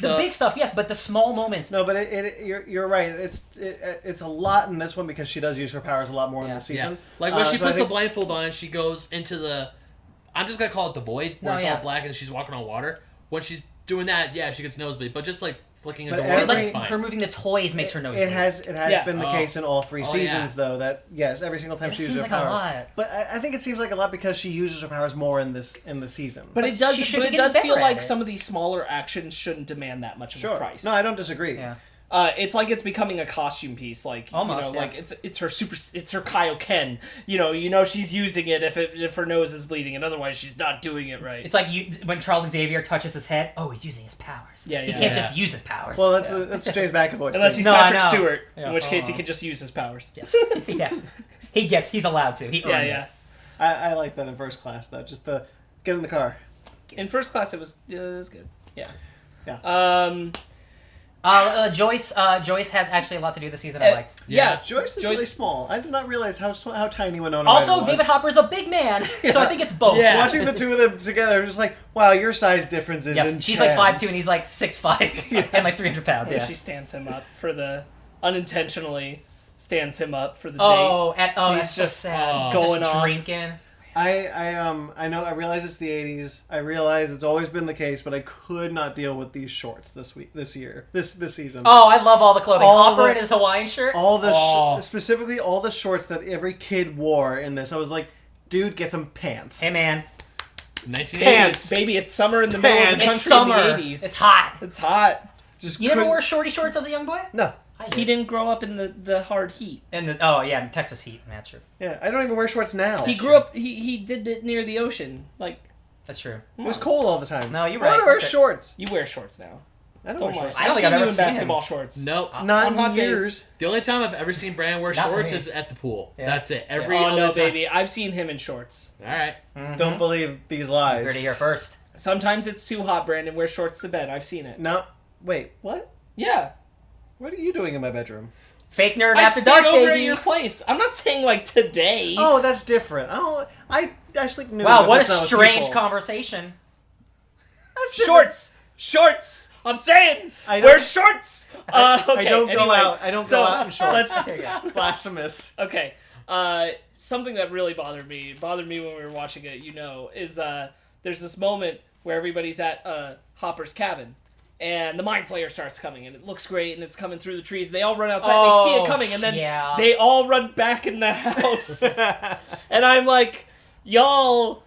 big stuff, yes, but the small moments. No, but you're right. It's a lot in this one because she does use her powers a lot more in the season. Yeah. When she puts the blindfold on and she goes into the, I'm just gonna call it the void, where it's all black and she's walking on water. When she's doing that, she gets nosebleed, but just flicking a door, that's fine. Her moving the toys makes her nosebleed. It has been the case in all three seasons, though. That every single time she uses her powers. A lot. But I think it seems like a lot because she uses her powers more in the season. But it does feel like some of these smaller actions shouldn't demand that much of a price. No, I don't disagree. Yeah. It's it's becoming a costume piece, almost, it's her it's her Kaioken. She's using it if her nose is bleeding, and otherwise she's not doing it right. It's like when Charles Xavier touches his head. Oh, he's using his powers. He can't just use his powers. Well, that's James McAvoy. Unless he's Patrick Stewart, in which case he can just use his powers. Yes. He's allowed to. He earned it. I like that in First Class though. Just get in the car. In First Class, it was good. Yeah. Joyce had actually a lot to do this season. I liked. Yeah, Joyce is really small. I did not realize how tiny Winona Ryder Also, was. David Hopper's a big man, so I think it's both. Yeah. Watching the two of them together, I'm just like, wow, your size difference is intense. She's like 5'2" and he's like 6'5", and like 300 pounds. Yeah. She stands him up for the unintentionally stands him up for the date. He's that's just so sad. going just off. drinking. I know. I realize it's the '80s. I realize it's always been the case, but I could not deal with these shorts this season. Oh, I love all the clothing. Hopper in his Hawaiian shirt. All the specifically all the shorts that every kid wore in this. I was like, dude, get some pants. Hey, man. 1980s. Pants, baby. It's summer in the middle of the country. It's summer. In the 80s. It's hot. It's hot. You never wore shorty shorts as a young boy? No. He didn't grow up in the hard heat. In Texas heat. That's true. Yeah, I don't even wear shorts now. He grew up. He did it near the ocean. Like that's true. It was cold all the time. No, you're right. I right. wear shorts. You wear shorts now. I don't wear shorts. I don't think I've ever seen you in seen basketball him. shorts. Nope. Not on hot in days. years. The only time I've ever seen Brandon wear Not for shorts me. is at the pool. Yeah. That's it. Every Oh other no, time. baby! I've seen him in shorts. All right. Mm-hmm. Don't believe these lies. You're to hear first. Sometimes it's too hot. Brandon wears shorts to bed. I've seen it. No. Wait. What? Yeah. What are you doing in my bedroom? Fake nerd I've after stayed dark, over baby. at your place. I'm not saying like today. Oh, that's different. I sleep nude. Wow, if what a it's not with strange people. conversation. That's different. Shorts. I'm saying. I Wear don't- shorts. Okay. I don't go anyway, out. I don't so go out in shorts. let's- Blasphemous. Okay. Something that really bothered me when we were watching it, is there's this moment where everybody's at Hopper's cabin. And the Mind Flayer starts coming, and it looks great, and it's coming through the trees. They all run outside, and they see it coming, and then they all run back in the house. And I'm like, y'all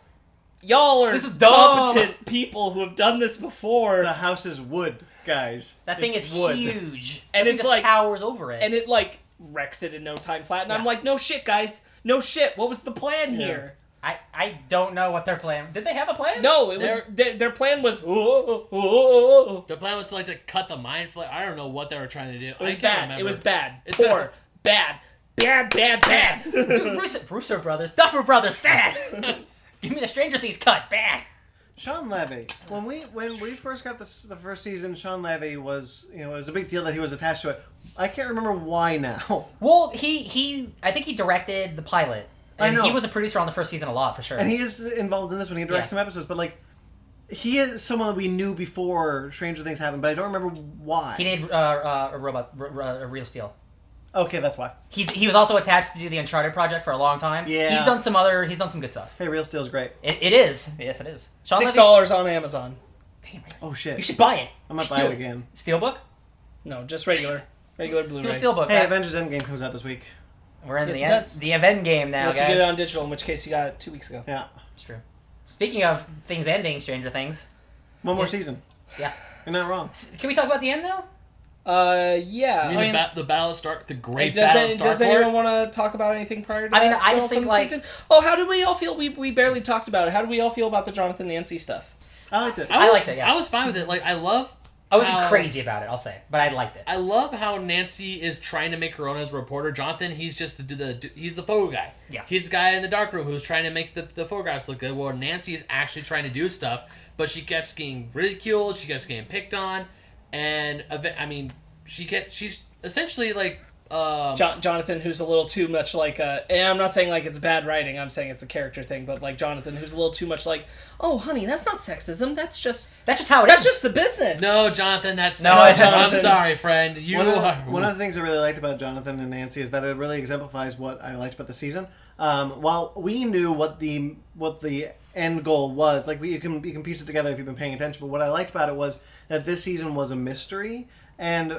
are This is dumb. competent people who have done this before. The house is wood, guys. That thing It's is wood. huge. And That thing it's just like- towers over it. And it, wrecks it in no time flat. And I'm Yeah. like, no shit, guys. No shit. What was the plan here? I don't know what their plan. Did they have a plan? No, it was their plan was. The plan was to cut the mind flayer. I don't know what they were trying to do. It was I can't bad. remember. It was bad. It's Poor. Bad. Dude, Russo brothers, Duffer brothers, bad. Give me the Stranger Things cut, bad. Sean Levy. When we first got the first season, Sean Levy was it was a big deal that he was attached to it. I can't remember why now. Well, I think he directed the pilot. And I know. he was a producer on the first season a lot, for sure. And he is involved in this one. He directs some episodes, but he is someone that we knew before Stranger Things happened, but I don't remember why. He did a Real Steel. Okay, that's why. He was also attached to do the Uncharted project for a long time. Yeah. He's done some good stuff. Hey, Real Steel's great. It is. Yes, it is. Sean Levy- $6 on Amazon. Damn it. Oh shit! You should buy it. I might buy it again. Steelbook? No, just regular Blu-ray. Do a Steelbook. Hey, guys. Avengers Endgame comes out this week. We're in Yes, the event game now, Unless guys. you get it on digital, in which case you got it 2 weeks ago. Yeah. It's true. Speaking of things ending, Stranger Things. One more season. Yeah. You're not wrong. Can we talk about the end now? Yeah. I mean, the Battle of Stark, the great does Battle of Stark. does anyone want to talk about anything prior to that? I mean, I just still think, from the season? Oh, how did we all feel? We barely talked about it. How did we all feel about the Jonathan Nancy stuff? I liked it. I liked it, yeah. I was fine with it. I love. I wasn't how- crazy about it, I'll say, but I liked it. I love how Nancy is trying to make her own as a reporter. Jonathan, he's just he's the photo guy. Yeah. He's the guy in the darkroom who's trying to make the photographs look good. Well, Nancy is actually trying to do stuff, but she kept getting ridiculed. She kept getting picked on, and she's essentially Jonathan, who's a little too much and I'm not saying it's bad writing, I'm saying it's a character thing, but Jonathan, who's a little too much oh honey, that's not sexism, that's just how it is. That's just the business. No, Jonathan, that's No, sexism. Jonathan. I'm sorry, friend. One of the things I really liked about Jonathan and Nancy is that it really exemplifies what I liked about the season. While we knew what the end goal was, you can piece it together if you've been paying attention. But what I liked about it was that this season was a mystery. And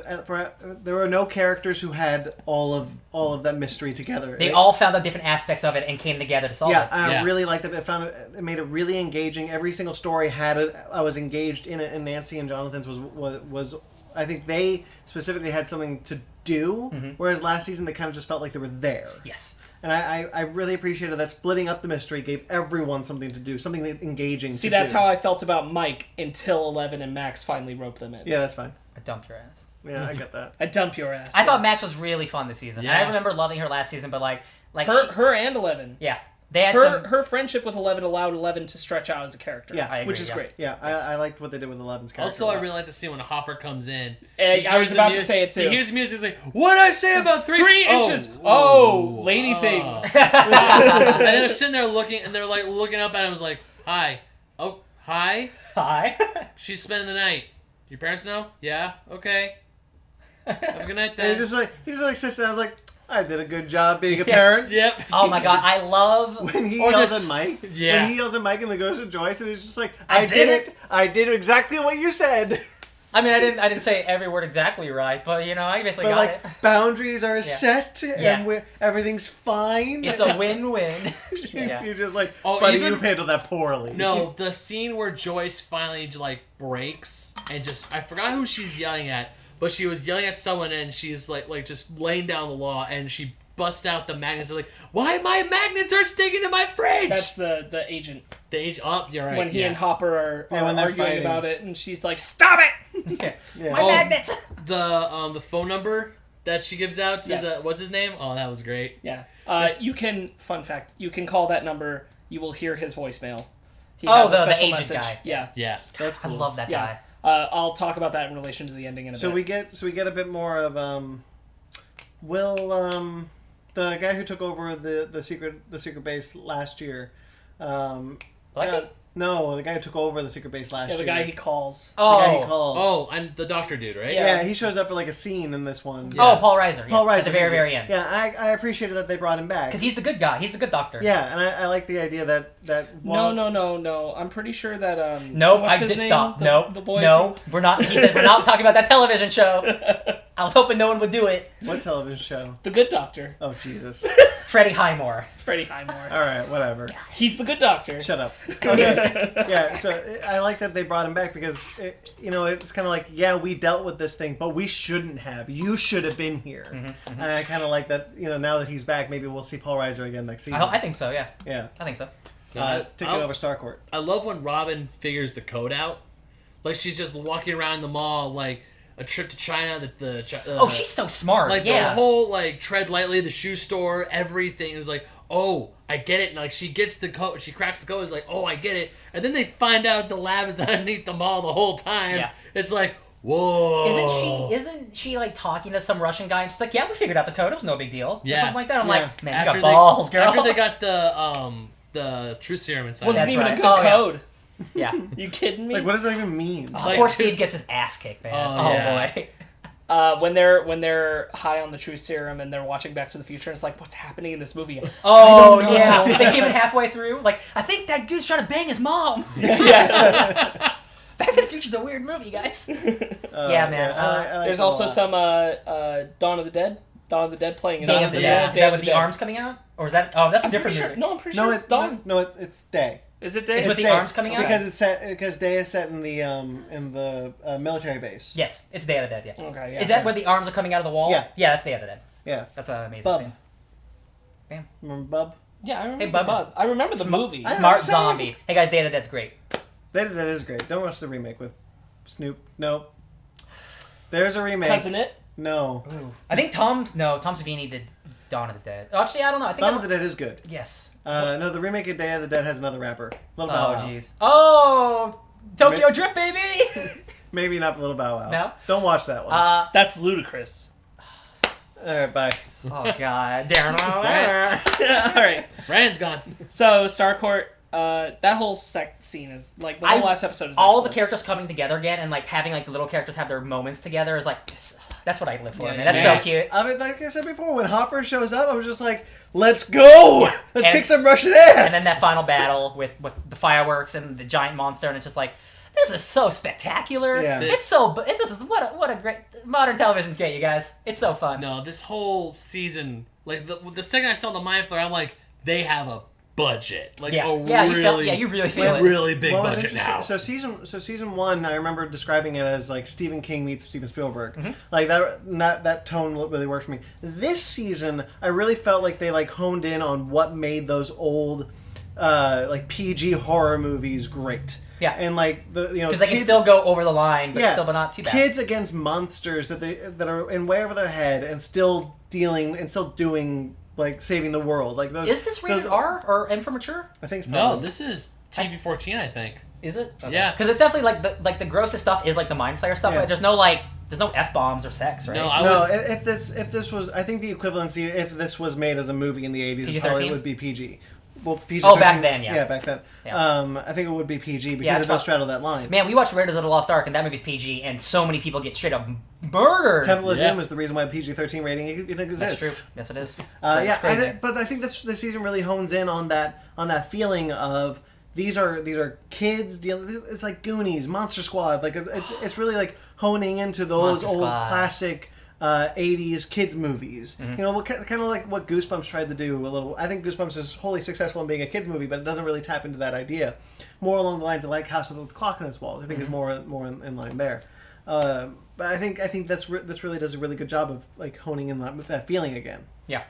there were no characters who had all of that mystery together. They all found out different aspects of it and came together to solve it. I really liked it. It made it really engaging. Every single story had it. I was engaged in it. And Nancy and Jonathan's was I think they specifically had something to do. Mm-hmm. Whereas last season they kind of just felt like they were there. Yes. And I really appreciated that splitting up the mystery gave everyone something to do, something engaging. See, that's how I felt about Mike until 11 and Max finally roped them in. Yeah, that's fine. I dumped your ass. Yeah, I get that. I dump your ass. I thought Max was really fun this season. Yeah. I remember loving her last season, but like her and 11. Yeah. They had her friendship with Eleven allowed Eleven to stretch out as a character. Yeah, I agree, which is great. Yeah, Yes. I liked what they did with Eleven's character. Also, I really like the scene when Hopper comes in. I was about to say it too. He hears the music. He's like, "What did I say about 3 inches? Oh, lady things." And they're sitting there looking, and they're like looking up at him. Was like, "Hi, oh, hi, Hi. she's spending the night. Your parents know? Yeah, okay. Have a good night then." And he just like sits down. I was like, I did a good job being a parent. Yep. Oh my god, I love... When he Or yells this- at Mike, Yeah. when he yells at Mike and then goes to Joyce, and he's just like, I I did did it. I did exactly what you said. I mean, I didn't say every word exactly right, but you know, I basically But got like it. boundaries are set, Yeah. and everything's fine. It's a win-win. Yeah. You're just like, Oh, buddy, even- you handled that poorly. No, the scene where Joyce finally like breaks and I forgot who she's yelling at, but she was yelling at someone and she's like just laying down the law and she busts out the magnets and like, why my magnets aren't sticking to my fridge? That's the agent. The age up. You're right. When he and Hopper are when they're arguing fighting. about it, and she's like, "Stop it!" Yeah. Yeah. My magnets! the phone number that she gives out to Yes. the what's his name? Oh, that was great. Yeah. You can. Fun fact: you can call that number. You will hear his voicemail. He Oh, has a the special agent message. guy. Yeah. Yeah. That's I cool. love that Yeah. guy. I'll talk about that in relation to the ending in a So bit. we get a bit more of Will the guy who took over the secret base last year. Alexi? No, the guy who took over the secret base last Yeah, year. the guy he calls. The guy he Oh. calls. Oh, and the doctor dude, right? Yeah. Yeah, he shows up for like a scene in this one. Yeah. Oh, Paul Reiser. Yeah. Paul Reiser. At the very, very end. Yeah, I appreciated that they brought him back. Because he's the good guy. He's the good doctor. Yeah, and I like the idea that No. I'm pretty sure that Nope, what's I his did name? stop. The boy. No, we're not talking about that television show. I was hoping no one would do it. What television show? The Good Doctor. Oh Jesus! Freddie Highmore. Freddie Highmore. All right, whatever. He's the Good Doctor. Shut up. Yeah, so I like that they brought him back because it's kind of like, yeah, we dealt with this thing, but we shouldn't have. You should have been here. And I kind of like that. Now that he's back, maybe we'll see Paul Reiser again next season. I think so. Yeah. Yeah. I think so. Taking over Starcourt. I love when Robin figures the code out. Like she's just walking around the mall, like a trip to China. Oh, she's so smart. like yeah. the whole like tread lightly, the shoe store, everything is like, oh, I get it. And like she gets the code, she cracks the code. It's like, oh, I get it. And then they find out the lab is underneath the mall the whole time. Yeah. It's like, whoa. Isn't she like talking to some Russian guy and she's like, yeah, we figured out the code. It was no big deal. Yeah. Or something like that. I'm Yeah. like, man, you got balls, girl. After they got the truth serum inside. Wasn't That's even right. a good Oh, yeah. code. Yeah. You kidding me? Like, what does that even mean? Of course, Steve gets his ass kicked, man. Oh, yeah. Boy. When they're high on the truth serum and they're watching Back to the Future, and it's like, what's happening in this movie? Oh, I don't know. yeah. They came in halfway through. Like, I think that dude's trying to bang his mom. Yeah. Back to the Future's a weird movie, guys. Yeah, man. I like There's it a also lot. some Dawn of the Dead. Dawn of the Dead playing in Day of the Dead. Is that with the arms coming out? Or is that... Oh, that's a I'm different pretty sure. movie. No, I'm pretty No, sure it's Dawn. No, it's Day. Is it Day? It's with the Day. arms coming out? Because Day is set in the military base. Yes, it's Day of the Dead, yeah. Okay, yeah. Is that where the arms are coming out of the wall? Yeah. Yeah, that's Day of the Dead. Yeah. That's an amazing Bub. scene. Bam. Remember Bub? Yeah, I remember Hey, Bubba. Bub. I remember the movie. I- Smart I'm saying- zombie. Hey guys, Day of the Dead's great. That is great. Don't watch the remake with Snoop. No. There's a remake. Cousin It? No. I think Tom Savini did Dawn of the Dead. Oh, actually, I don't know. I think Dawn of the Dead is good. Yes. No, the remake of Day of the Dead has another rapper. Little Bow Oh, Wow. jeez. Oh, Tokyo Drift, baby! Maybe not Little Bow Wow. No? Don't watch that one. That's ludicrous. All right, bye. Oh, God. All right. Rand's gone. So, Starcourt, that whole scene is, like, the whole last episode is all the excellent. characters coming together again and, like, having, like, the little characters have their moments together is, like, that's what I live for, Yeah, man. That's yeah. so cute. I mean, like I said before, when Hopper shows up, I was just like, let's go! Let's And- kick some Russian ass! And then that final battle with the fireworks and the giant monster, and it's just like, this is so spectacular. Yeah. This is what a great modern television's great, you guys. It's so fun. No, this whole season, like the second I saw the Mind Flayer, I'm like, they have a budget, like Yeah, a you really feel it. really big What was budget interesting- now. So season one, I remember describing it as like Stephen King meets Steven Spielberg. Mm-hmm. Like that tone really worked for me. This season, I really felt like they like honed in on what made those old like PG horror movies great. Yeah. And like Because they can still go over the line, but still, but not too bad. Kids against monsters that are in way over their head and still doing like saving the world. Like those. Is this rated R or M for mature? I think it's no. This is TV-14, I think. Is it? Okay. Yeah, because it's definitely like the grossest stuff is like the mind flayer stuff. Yeah. But there's no F-bombs or sex, right? No, if this was, I think the equivalency, if this was made as a movie in the 80s, it probably would be PG. Well, PG. Oh, back then, yeah. Yeah, back then. Yeah. I think it would be PG because it does straddle that line. Man, we watched Raiders of the Lost Ark, and that movie's PG, and so many people get straight up murdered. Temple of Doom is the reason why PG-13 rating it exists. That's true. Yes, it is. But I think this season really hones in on that feeling of these are kids dealing. It's like Goonies, Monster Squad. Like it's really like honing into those old classic 80s kids movies. Mm-hmm. You know, kind of like what Goosebumps tried to do a little. I think Goosebumps is wholly successful in being a kids movie, but it doesn't really tap into that idea. More along the lines of like House of the Clock on its Walls. I think is more in line there. But I think this really does a really good job of like honing in with that feeling again. Yeah.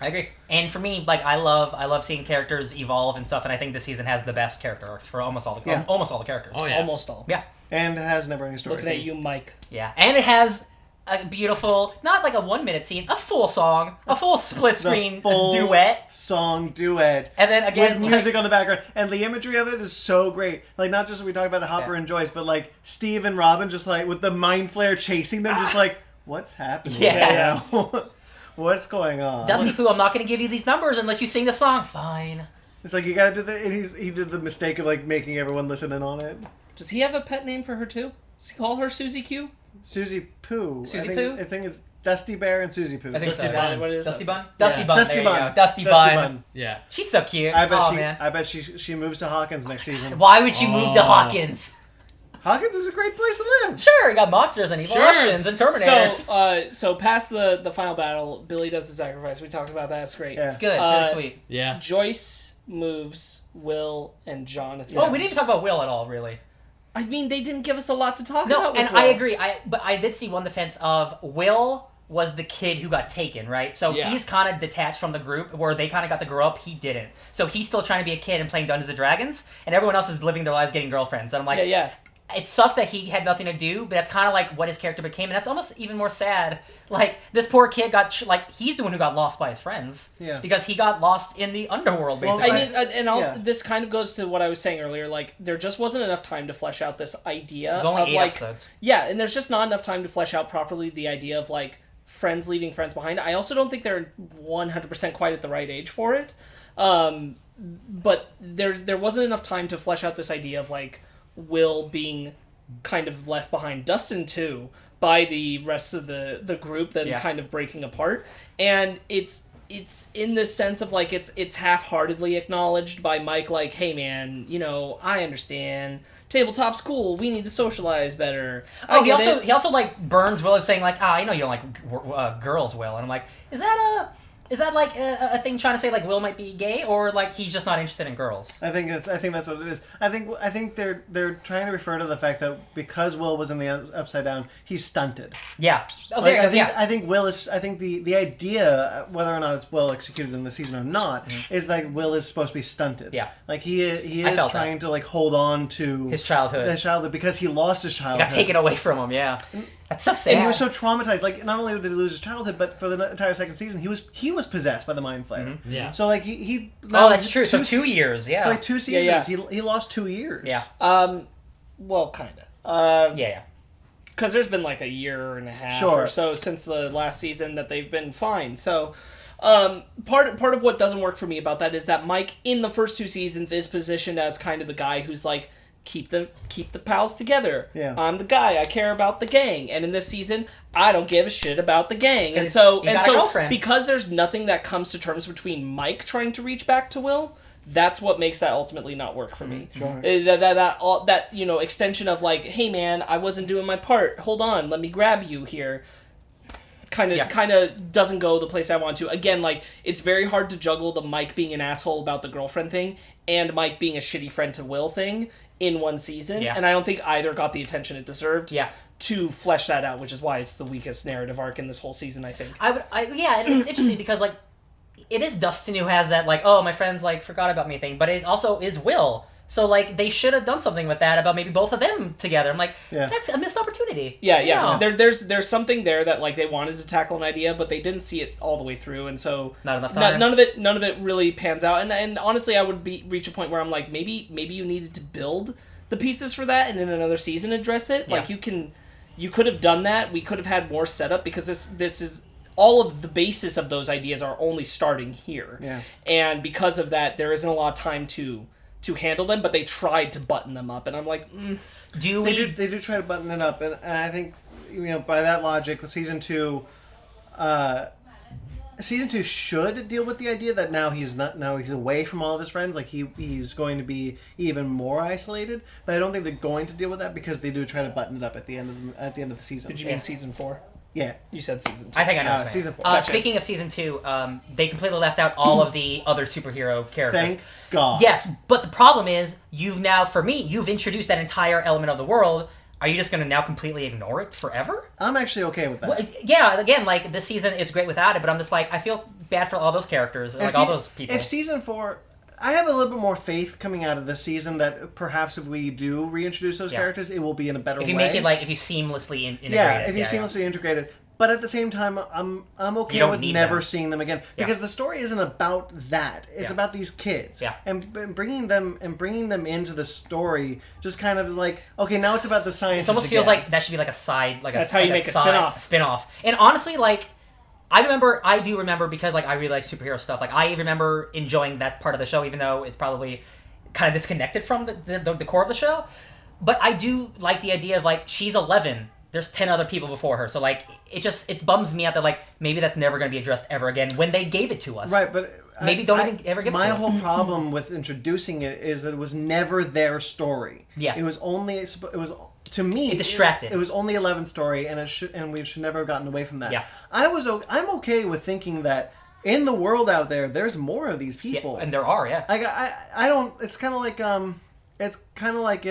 I agree. And for me, like I love seeing characters evolve and stuff, and I think this season has the best character arcs for almost all the characters. Oh yeah. Almost all. Yeah. And it has never-ending story. Looking at you, Mike. Yeah. And it has a beautiful, not like a 1-minute scene, a full song, a full split screen duet. Song duet. And then again with music on the background. And the imagery of it is so great. Like not just we talk about Hopper and Joyce, but like Steve and Robin just like with the mind flare chasing them, just like, what's happening? Yeah. What's going on? Dusty Pooh, I'm not going to give you these numbers unless you sing the song. Fine. It's like you gotta do and he did the mistake of like making everyone listen in on it. Does he have a pet name for her too? Does he call her Susie Q? Susie Pooh. Pooh? I think it's Dusty Bear and Susie Pooh. I think Dusty Bun. What is Dusty it? Bun? Dusty Bun. Dusty There Bun. you go. Dusty Bun. Yeah. She's so cute. I bet she moves to Hawkins next season. Why would she move to Hawkins? Hawkins is a great place to live. Sure, you got monsters and evil Russians and Terminators. So past the final battle, Billy does the sacrifice. We talked about that. It's great. Yeah. It's good. It's really sweet. Yeah. Joyce moves Will and Jonathan. Oh, we didn't even talk about Will at all, really. I mean, they didn't give us a lot to talk No, about. and I agree. But I did see one defense of Will was the kid who got taken, right? So he's kind of detached from the group where they kind of got to grow up. He didn't. So he's still trying to be a kid and playing Dungeons and Dragons, and everyone else is living their lives getting girlfriends. And I'm like, it sucks that he had nothing to do, but that's kind of like what his character became, and that's almost even more sad. Like, this poor kid got, he's the one who got lost by his friends. Yeah. Because he got lost in the underworld, basically. Well, I mean, this kind of goes to what I was saying earlier, like, there just wasn't enough time to flesh out this idea There's only of, 8 episodes. Yeah, and there's just not enough time to flesh out properly the idea of, like, friends leaving friends behind. I also don't think they're 100% quite at the right age for it. But there wasn't enough time to flesh out this idea of, like, Will being kind of left behind, Dustin too, by the rest of the group, then kind of breaking apart. And it's in the sense of like it's half-heartedly acknowledged by Mike, like, hey man, you know, I understand, tabletop's cool, we need to socialize better. He also like burns Will as saying like, I know you don't like girls, Will, and I'm like, is that like a thing trying to say like Will might be gay, or like he's just not interested in girls? I think that's what it is. I think they're trying to refer to the fact that because Will was in the Upside Down, he's stunted. Yeah. Okay. I think Will is. I think the idea, whether or not it's well executed in the season or not, is that Will is supposed to be stunted. Yeah. Like he is trying to like hold on to his childhood. Because he lost his childhood. It got taken away from him. Yeah. That's so sad. And he was so traumatized. Like, not only did he lose his childhood, but for the entire second season, he was possessed by the mind flayer. Mm-hmm. Yeah. So like he. Oh, that's true. So 2 years. Yeah. Like 2 seasons. Yeah. He lost 2 years. Yeah. Well, kind of. Yeah. Because there's been like a year and a half or so since the last season that they've been fine. So, part of what doesn't work for me about that is that Mike in the first 2 seasons is positioned as kind of the guy who's like, keep the pals together. Yeah. I'm the guy. I care about the gang. And in this season, I don't give a shit about the gang. And so because there's nothing that comes to terms between Mike trying to reach back to Will, that's what makes that ultimately not work for me. Sure. That you know, extension of like, hey man, I wasn't doing my part. Hold on, let me grab you here. Kind of doesn't go the place I want to. Again, like, it's very hard to juggle the Mike being an asshole about the girlfriend thing and Mike being a shitty friend to Will thing in one season. Yeah. And I don't think either got the attention it deserved. Yeah. To flesh that out, which is why it's the weakest narrative arc in this whole season, I think. And it's interesting because like it is Dustin who has that like, oh, my friends like forgot about me thing, but it also is Will So, like, they should have done something with that about maybe both of them together. I'm like, that's a missed opportunity. Yeah. There's something there that, like, they wanted to tackle an idea, but they didn't see it all the way through, and so not enough time. None of it really pans out. And honestly, I would reach a point where I'm like, maybe you needed to build the pieces for that, and in another season address it. Yeah. Like, you could have done that. We could have had more setup, because this is all of the basis of those ideas are only starting here. Yeah. And because of that, there isn't a lot of time to handle them, but they tried to button them up, and I'm like, They do try to button it up, and I think, by that logic, the season two should deal with the idea that now he's away from all of his friends, like he's going to be even more isolated. But I don't think they're going to deal with that, because they do try to button it up at the end of the season. Did you mean season 4? Yeah, you said season 2. I think I know. Season 4. Gotcha. Speaking of season 2, they completely left out all of the other superhero characters. Thank God. Yes, but the problem is, you've introduced that entire element of the world. Are you just going to now completely ignore it forever? I'm actually okay with that. Well, yeah, again, like, this season, it's great without it, but I'm just like, I feel bad for all those characters, all those people. If season 4... I have a little bit more faith coming out of this season that perhaps if we do reintroduce those characters, it will be in a better way. If you make it, like, if you seamlessly integrate it. Yeah, if you seamlessly integrate it. But at the same time, I'm okay with never seeing them again, because the story isn't about that. It's about these kids. Yeah. And bringing them into the story just kind of is like, okay, now it's about the science. It almost feels like that should be like a side, like that's how you make a spin-off. And honestly, like, I do remember, because, like, I really like superhero stuff. Like, I remember enjoying that part of the show, even though it's probably kind of disconnected from the core of the show. But I do like the idea of, like, she's 11. There's 10 other people before her. So, like, it bums me out that, like, maybe that's never going to be addressed ever again when they gave it to us. Right, but... Maybe don't even ever give it to us. My whole problem with introducing it is that it was never their story. Yeah. It was to me, it distracted. It was only 11's story, and we should never have gotten away from that. Yeah. I'm okay with thinking that in the world out there's more of these people. Yeah, and there are, yeah. I don't. It's kind of like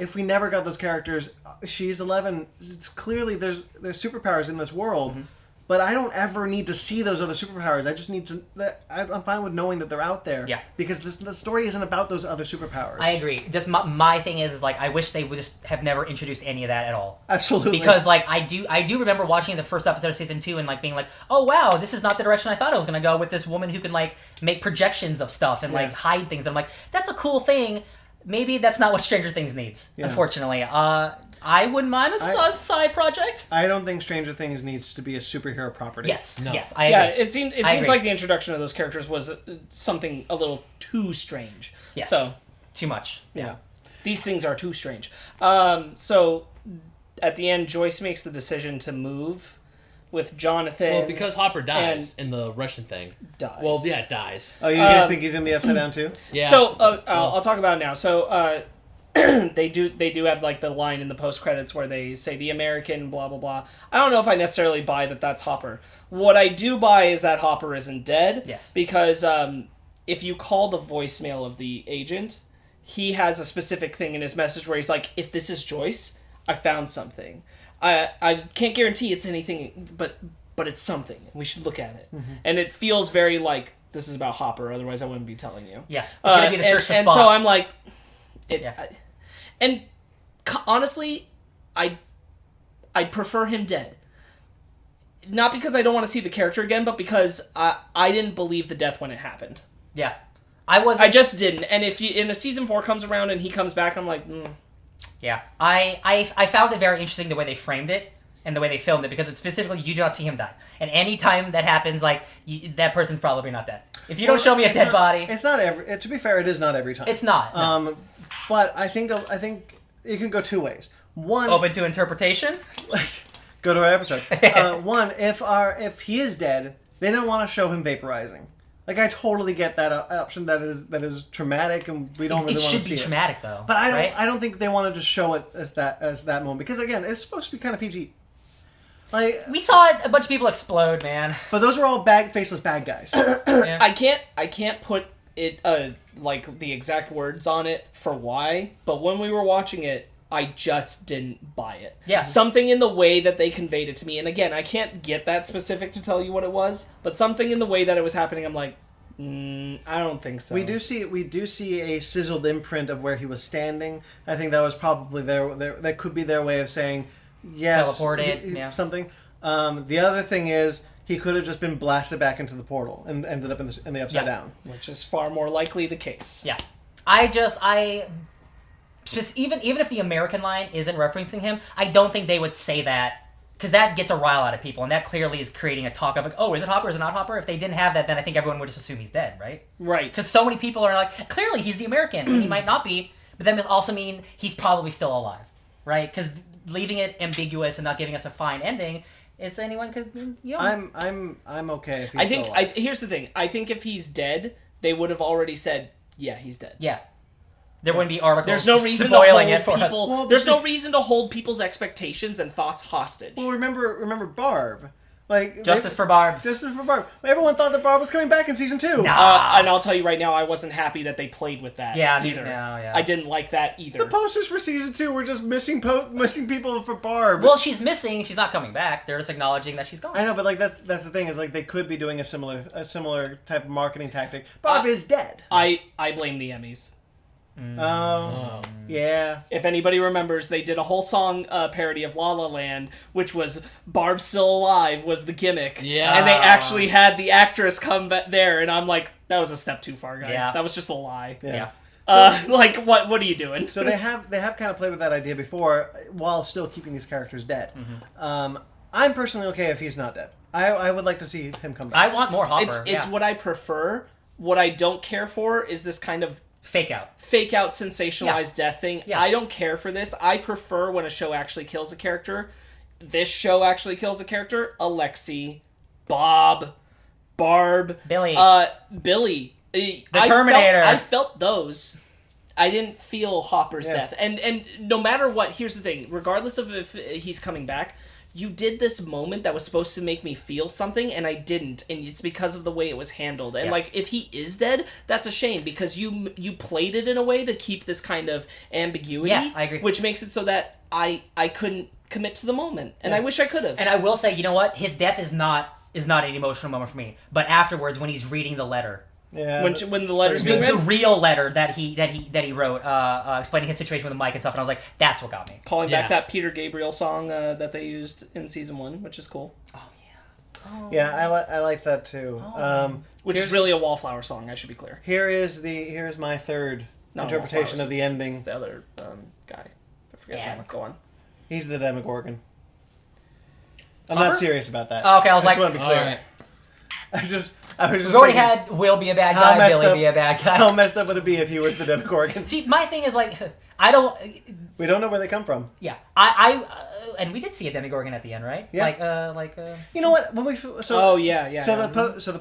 if we never got those characters, she's 11. It's clearly there's superpowers in this world. Mm-hmm. But I don't ever need to see those other superpowers. I just need to... I'm fine with knowing that they're out there. Yeah. Because the story isn't about those other superpowers. I agree. Just my thing is like, I wish they would just have never introduced any of that at all. Absolutely. Because, like, I do remember watching the first episode of season 2 and, like, being like, oh, wow, this is not the direction I thought I was going to go with this woman who can, like, make projections of stuff and, like, hide things. I'm like, that's a cool thing. Maybe that's not what Stranger Things needs, unfortunately. I wouldn't mind a side project. I don't think Stranger Things needs to be a superhero property. Yes, I agree. Yeah, it seems like the introduction of those characters was something a little too strange. Yes. So too much. Yeah. These things are too strange. So at the end, Joyce makes the decision to move with Jonathan. Well, because Hopper dies in the Russian thing. Dies. Well, yeah, dies. Oh, you guys think he's in the Upside Down too? Yeah. So I'll talk about it now. So they do have, like, the line in the post credits where they say the American blah blah blah. I don't know if I necessarily buy that that's Hopper. What I do buy is that Hopper isn't dead. Yes. Because if you call the voicemail of the agent, he has a specific thing in his message where he's like, if this is Joyce, I found something. I can't guarantee it's anything, but it's something. We should look at it. Mm-hmm. And it feels very like this is about Hopper, otherwise I wouldn't be telling you. Yeah. It's going to be the search for Spock. And so I'm like... And honestly, I'd prefer him dead. Not because I don't want to see the character again, but because I didn't believe the death when it happened. Yeah. I just didn't. And if a season 4 comes around and he comes back, I'm like, Yeah. I found it very interesting the way they framed it and the way they filmed it, because it's specifically, you do not see him die. And any time that happens, like, that person's probably not dead. If you don't show me a dead body... It's not every... To be fair, it is not every time. It's not. No. But I think it can go two ways. One... Open to interpretation? Go to our episode. One, if he is dead, they don't want to show him vaporizing. Like, I totally get that option. That is traumatic, and we don't really want to see it. It should be traumatic, though. But I don't think they want to just show it as that moment, because again, it's supposed to be kind of PG. Like, we saw a bunch of people explode, man. But those were all faceless bad guys. Yeah. I can't put it like the exact words on it for why, but when we were watching it, I just didn't buy it. Yeah. Something in the way that they conveyed it to me, and again, I can't get that specific to tell you what it was, but something in the way that it was happening, I'm like, I don't think so. We do see a sizzled imprint of where he was standing. I think that was probably that could be their way of saying yes, teleported, something. The other thing is he could have just been blasted back into the portal and ended up in the upside down, which is far more likely the case. Yeah, I just even if the American line isn't referencing him, I don't think they would say that. Because that gets a rile out of people, and that clearly is creating a talk of like, oh, is it Hopper, is it not Hopper? If they didn't have that, then I think everyone would just assume he's dead, right? Right. Because so many people are like, clearly he's the American, and he might not be, but then it also mean he's probably still alive, right? Because leaving it ambiguous and not giving us a fine ending, it's anyone could, you know. I'm okay if he's still alive. Here's the thing. I think if he's dead, they would have already said, yeah, he's dead. Yeah. There wouldn't be articles There's no reason spoiling to it for people. us. There's no reason to hold people's expectations and thoughts hostage. Well, remember Barb. Justice for Barb. Justice for Barb. Everyone thought that Barb was coming back in season 2. Nah. And I'll tell you right now, I wasn't happy that they played with that either. Yeah. I didn't like that either. The posters for season 2 were just missing people for Barb. Well, she's missing. She's not coming back. They're just acknowledging that she's gone. I know, but that's the thing is they could be doing a similar type of marketing tactic. Barb is dead. I blame the Emmys. Yeah. If anybody remembers, they did a whole song parody of La La Land, which was "Barb's Still Alive" was the gimmick. Yeah. And they actually had the actress come there, and I'm like, that was a step too far, guys. Yeah. That was just a lie. Yeah. What are you doing? So they have kind of played with that idea before, while still keeping these characters dead. I'm personally okay if he's not dead. I would like to see him come back. I want more Hopper. It's what I prefer. What I don't care for is this kind of fake out sensationalized death thing. Yeah. I don't care for this. I prefer when a show actually kills a character. This show actually kills a character. Alexi, Bob, Barb, Billy. Billy. The Terminator. I felt those. I didn't feel Hopper's death. And no matter what, here's the thing. Regardless of if he's coming back, you did this moment that was supposed to make me feel something, and I didn't, and it's because of the way it was handled. And if he is dead, that's a shame because you played it in a way to keep this kind of ambiguity. Yeah, I agree. Which makes it so that I couldn't commit to the moment, and I wish I could have. And I will say, you know what? His death is not an emotional moment for me. But afterwards, when he's reading the letter. Yeah, when the letter's being read? The real letter that he wrote, explaining his situation with the mic and stuff, and I was like, that's what got me. Calling back that Peter Gabriel song that they used in season 1, which is cool. Oh yeah. Yeah, I like that too. Which is really a Wallflower song. I should be clear. Here's my third interpretation of the ending. It's the other guy. I forget his name. Go on. He's the Demogorgon. I'm Hopper? not serious about that. Oh, okay, I was like, want to be clear. All right. I was just we've already had Will be a bad guy, Billy be a bad guy. How messed up would it be if he was the Demogorgon? See, my thing is like, I don't. We don't know where they come from. Yeah, and we did see a Demogorgon at the end, right? Yeah. You know what? When we So the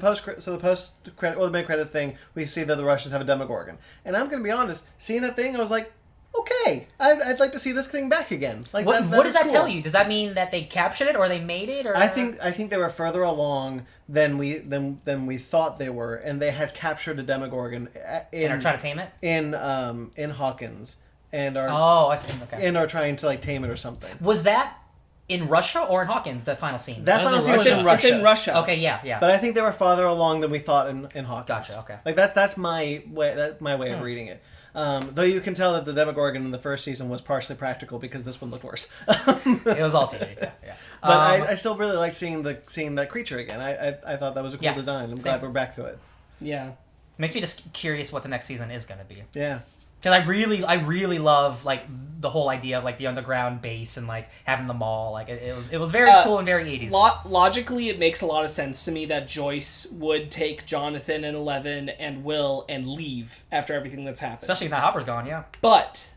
post credit or the mid credit thing, we see that the Russians have a Demogorgon, and I'm gonna be honest. Seeing that thing, I was like, okay, I'd like to see this thing back again. Like, what does that tell you? Does that mean that they captured it or they made it? Or I think they were further along than we thought they were, and they had captured a Demogorgon and are trying to tame it in Hawkins, and are and are trying to tame it or something. Was that in Russia or in Hawkins? The final scene. That final scene was in Russia. It's in Russia. Okay, yeah. But I think they were farther along than we thought in Hawkins. Gotcha. Okay. Like that's my way. That's my way of reading it. Though you can tell that the Demogorgon in the first season was partially practical because this one looked worse. It was all CG. Yeah. But I still really like seeing that creature again. I thought that was a cool design. I'm glad we're back to it. Yeah. Makes me just curious what the next season is going to be. Yeah. Because I really love like the whole idea of like the underground base and like having the mall. Like it was very cool and very 80s. Logically, it makes a lot of sense to me that Joyce would take Jonathan and Eleven and Will and leave after everything that's happened. Especially now Hopper's gone, yeah. But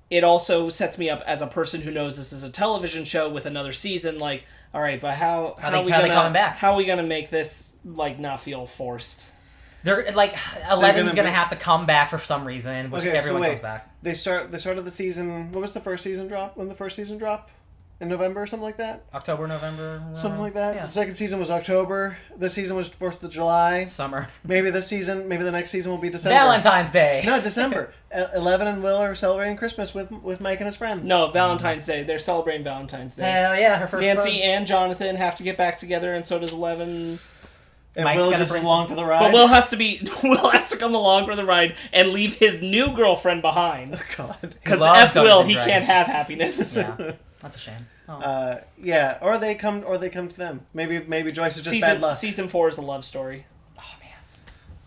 it also sets me up as a person who knows this is a television show with another season. Like, all right, but how are we coming back? How are we gonna make this like not feel forced? They're like Eleven's gonna have to come back for some reason, which everyone comes back. They started the season. What was the first season drop? When the first season dropped? In November or something like that? October, November. Something like that. Yeah. The second season was October. This season was 4th of July. Summer. Maybe the next season will be December. Valentine's Day. No, December. 11 and Will are celebrating Christmas with Mike and his friends. No, Valentine's Day. They're celebrating Valentine's Day. Hell yeah, her first. Nancy and Jonathan have to get back together, and so does 11. And Mike's Will gonna just bring along for the ride. But Will has to come along for the ride and leave his new girlfriend behind. Oh, God. Because loves F Will, Dungeons he and can't Dragons. have happiness. Yeah, that's a shame. Oh. Yeah, or they come to them. Maybe Joyce is just bad luck. Season 4 is a love story.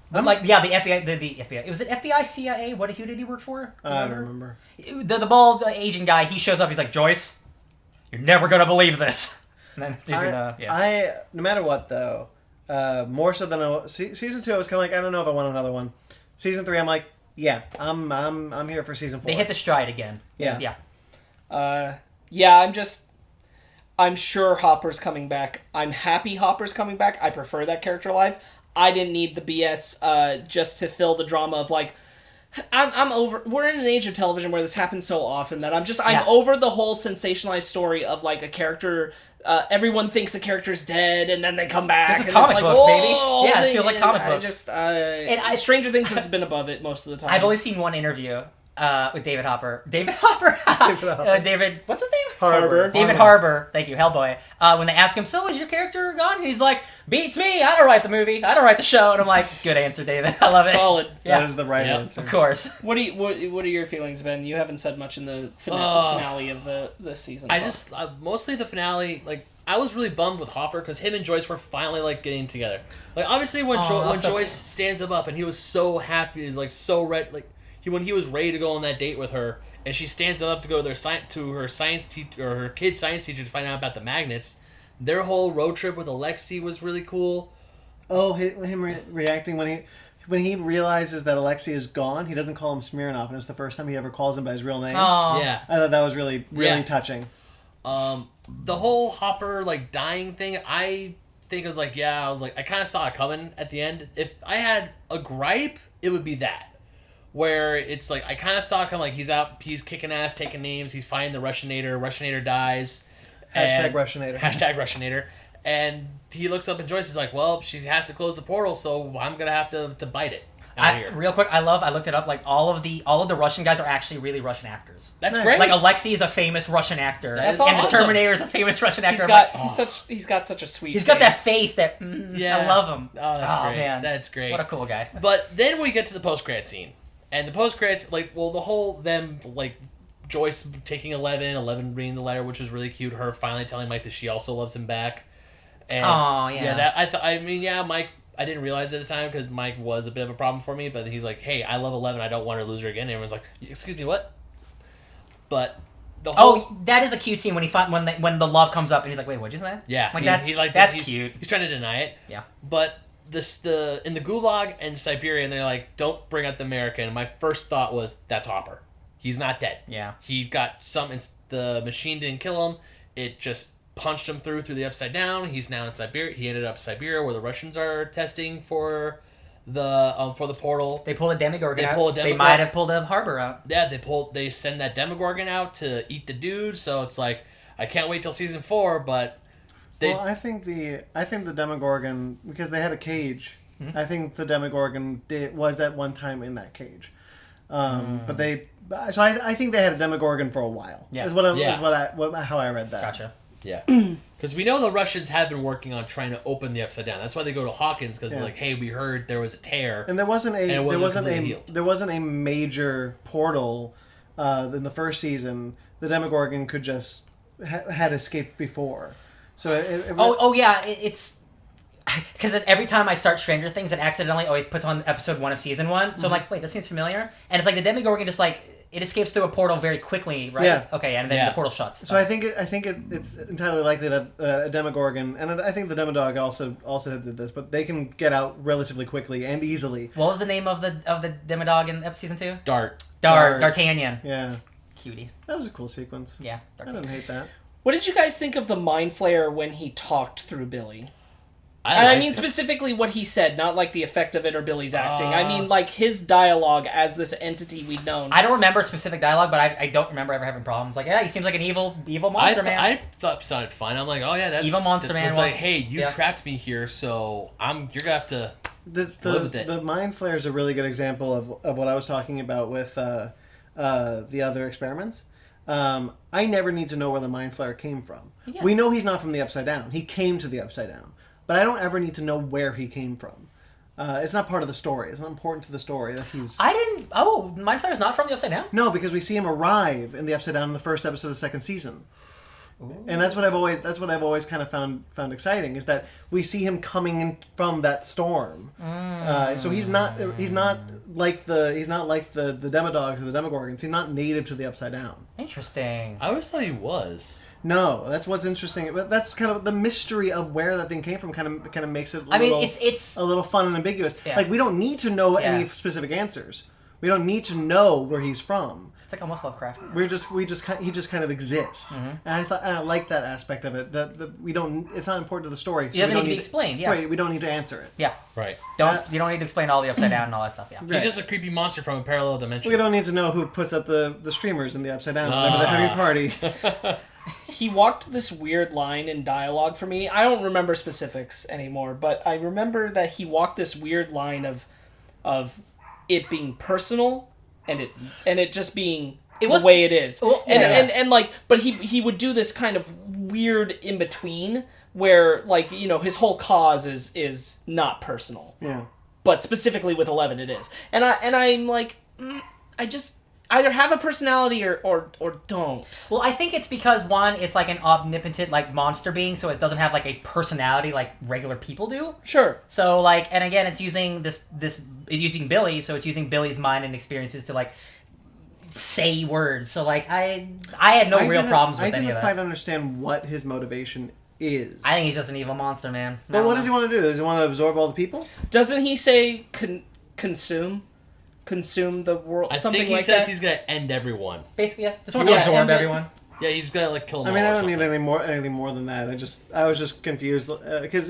But like, yeah, the FBI, the FBI. Was it FBI, CIA? Who did he work for? I don't remember. The bald Asian guy. He shows up. He's like, Joyce, you're never gonna believe this. And then he's no matter what though, more so than season 2, I was kind of like, I don't know if I want another one. Season 3, I'm like, yeah, I'm here for season 4. They hit the stride again. Yeah. I'm sure Hopper's coming back. I'm happy Hopper's coming back. I prefer that character alive. I didn't need the BS just to fill the drama of like, I'm over. We're in an age of television where this happens so often that I'm over the whole sensationalized story of like a character. Everyone thinks a character's dead, and then they come back. This is and comic it's books, like, baby. Yeah, it feels like comic books. Stranger Things has been above it most of the time. I've only seen one interview with David Hopper. David, what's his name? Harbour. David Harbour. Thank you, Hellboy. When they ask him, so is your character gone? And he's like, beats me. I don't write the movie. I don't write the show. And I'm like, good answer, David. I love it. Solid. Yeah. That is the right answer. Of course. What are your feelings, Ben? You haven't said much in the finale of this season. Mostly the finale. Like, I was really bummed with Hopper because him and Joyce were finally like getting together. Like, obviously when Joyce stands him up and he was so happy, like so red, like when he was ready to go on that date with her, and she stands him up to go to her science teacher or her kid's science teacher to find out about the magnets. Their whole road trip with Alexei was really cool. Oh, him reacting when he realizes that Alexei is gone. He doesn't call him Smirnoff, and it's the first time he ever calls him by his real name. Aww. Yeah, I thought that was really touching. The whole Hopper like dying thing, I kind of saw it coming at the end. If I had a gripe, it would be that. Where it's like, I kind of saw it coming, like he's out, he's kicking ass, taking names, he's fighting the Russianator, Russianator dies. Russianator. And he looks up at Joyce, he's like, well, she has to close the portal, so I'm going to have to bite it. Real quick, I looked it up, like all of the Russian guys are actually really Russian actors. That's great. Like Alexei is a famous Russian actor. That's and awesome. the Terminator is a famous Russian actor. He's got such a sweet He's face. got that face that, I love him. Oh, that's great. Man. That's great. What a cool guy. But then we get to the post-credit scene. And the post-credits, like, well, the whole, them, like, Joyce taking 11 reading the letter, which was really cute, her finally telling Mike that she also loves him back. And, Mike, I didn't realize it at the time because Mike was a bit of a problem for me, but he's like, hey, I love 11, I don't want her to lose her again. And everyone's like, excuse me, what? But the whole... that is a cute scene when the love comes up and he's like, wait, what'd you say? Yeah. Like, that's cute. He's trying to deny it. Yeah. But... in the Gulag and Siberia, and they're like, don't bring up the American. My first thought was, that's Hopper. He's not dead. Yeah. He got the machine didn't kill him. It just punched him through the Upside Down. He's now in Siberia. He ended up in Siberia where the Russians are testing for the portal. They pull a Demogorgon out. They might have pulled a Harbor out. Yeah, they send that Demogorgon out to eat the dude. So it's like, I can't wait till season 4, but... I think the Demogorgon, because they had a cage. Mm-hmm. I think the Demogorgon was at one time in that cage, but I think they had a Demogorgon for a while. Yeah, how I read that. Gotcha. Yeah, because we know the Russians have been working on trying to open the Upside Down. That's why they go to Hawkins because they're like, hey, we heard there was a tear, and there wasn't a major portal in the first season. The Demogorgon could just had escaped before. So it's because every time I start Stranger Things, it accidentally always puts on episode 1 of season 1. So I'm like, wait, this seems familiar. And it's like the Demogorgon just like it escapes through a portal very quickly, right? Yeah. Okay, and then the portal shuts. So I think it's entirely likely that a Demogorgon, and I think the Demodog also did this, but they can get out relatively quickly and easily. What was the name of the Demodog in season 2? D'Artagnan. Yeah. Cutie. That was a cool sequence. Yeah. I didn't hate that. What did you guys think of the Mind Flayer when he talked through Billy? I mean specifically what he said, not like the effect of it or Billy's acting. I mean like his dialogue as this entity we'd known. I don't remember specific dialogue, but I don't remember ever having problems. Like, yeah, he seems like an evil monster man. I thought it sounded fine. I'm like, oh yeah, that's... Evil monster man. It's like, hey, you trapped me here, so you're gonna have to live with it. The Mind Flayer is a really good example of what I was talking about with the other experiments. I never need to know where the Mind Flayer came from. Yeah. We know he's not from the Upside Down. He came to the Upside Down. but I don't ever need to know where he came from. It's not part of the story. It's not important to the story that he's... Mind Flayer's not from the Upside Down? No, because we see him arrive in the Upside Down in the first episode of the second season. Ooh. And that's what I've always kind of found exciting, is that we see him coming in from that storm. So he's not like the Demodogs or the Demogorgons. He's not native to the Upside Down. Interesting. I always thought he was. No, that's what's interesting. But that's kind of the mystery of where that thing came from. Kind of makes it. It's a little fun and ambiguous. Yeah. Like we don't need to know any specific answers. We don't need to know where he's from. It's like almost Lovecraftian. He just kind of exists, and I like that aspect of it. That we don't. It's not important to the story. It doesn't need to be explained. Yeah, right. We don't need to answer it. Yeah, right. You don't need to explain all the Upside Down and all that stuff. Yeah, he's just a creepy monster from a parallel dimension. We don't need to know who puts up the streamers in the Upside Down whenever they're having a party. He walked this weird line in dialogue for me. I don't remember specifics anymore, but I remember that he walked this weird line of it being personal and it just being the way it is. Well, but he would do this kind of weird in between where his whole cause is not personal. Yeah. But specifically with 11 it is. And I'm like I just either have a personality or don't. Well, I think it's because, one, it's like an omnipotent monster being, so it doesn't have a personality like regular people do. Sure. So and again, it's using it's using Billy, so it's using Billy's mind and experiences to say words. So I had no real problems with any of that. I didn't quite understand what his motivation is. I think he's just an evil monster, man. But what does he want to do? Does he want to absorb all the people? Doesn't he say consume the world? I think he says he's gonna end everyone. Basically, yeah. Just wants to absorb everyone. Yeah, he's gonna kill them all. I mean, I don't need anything more than that. I was just confused because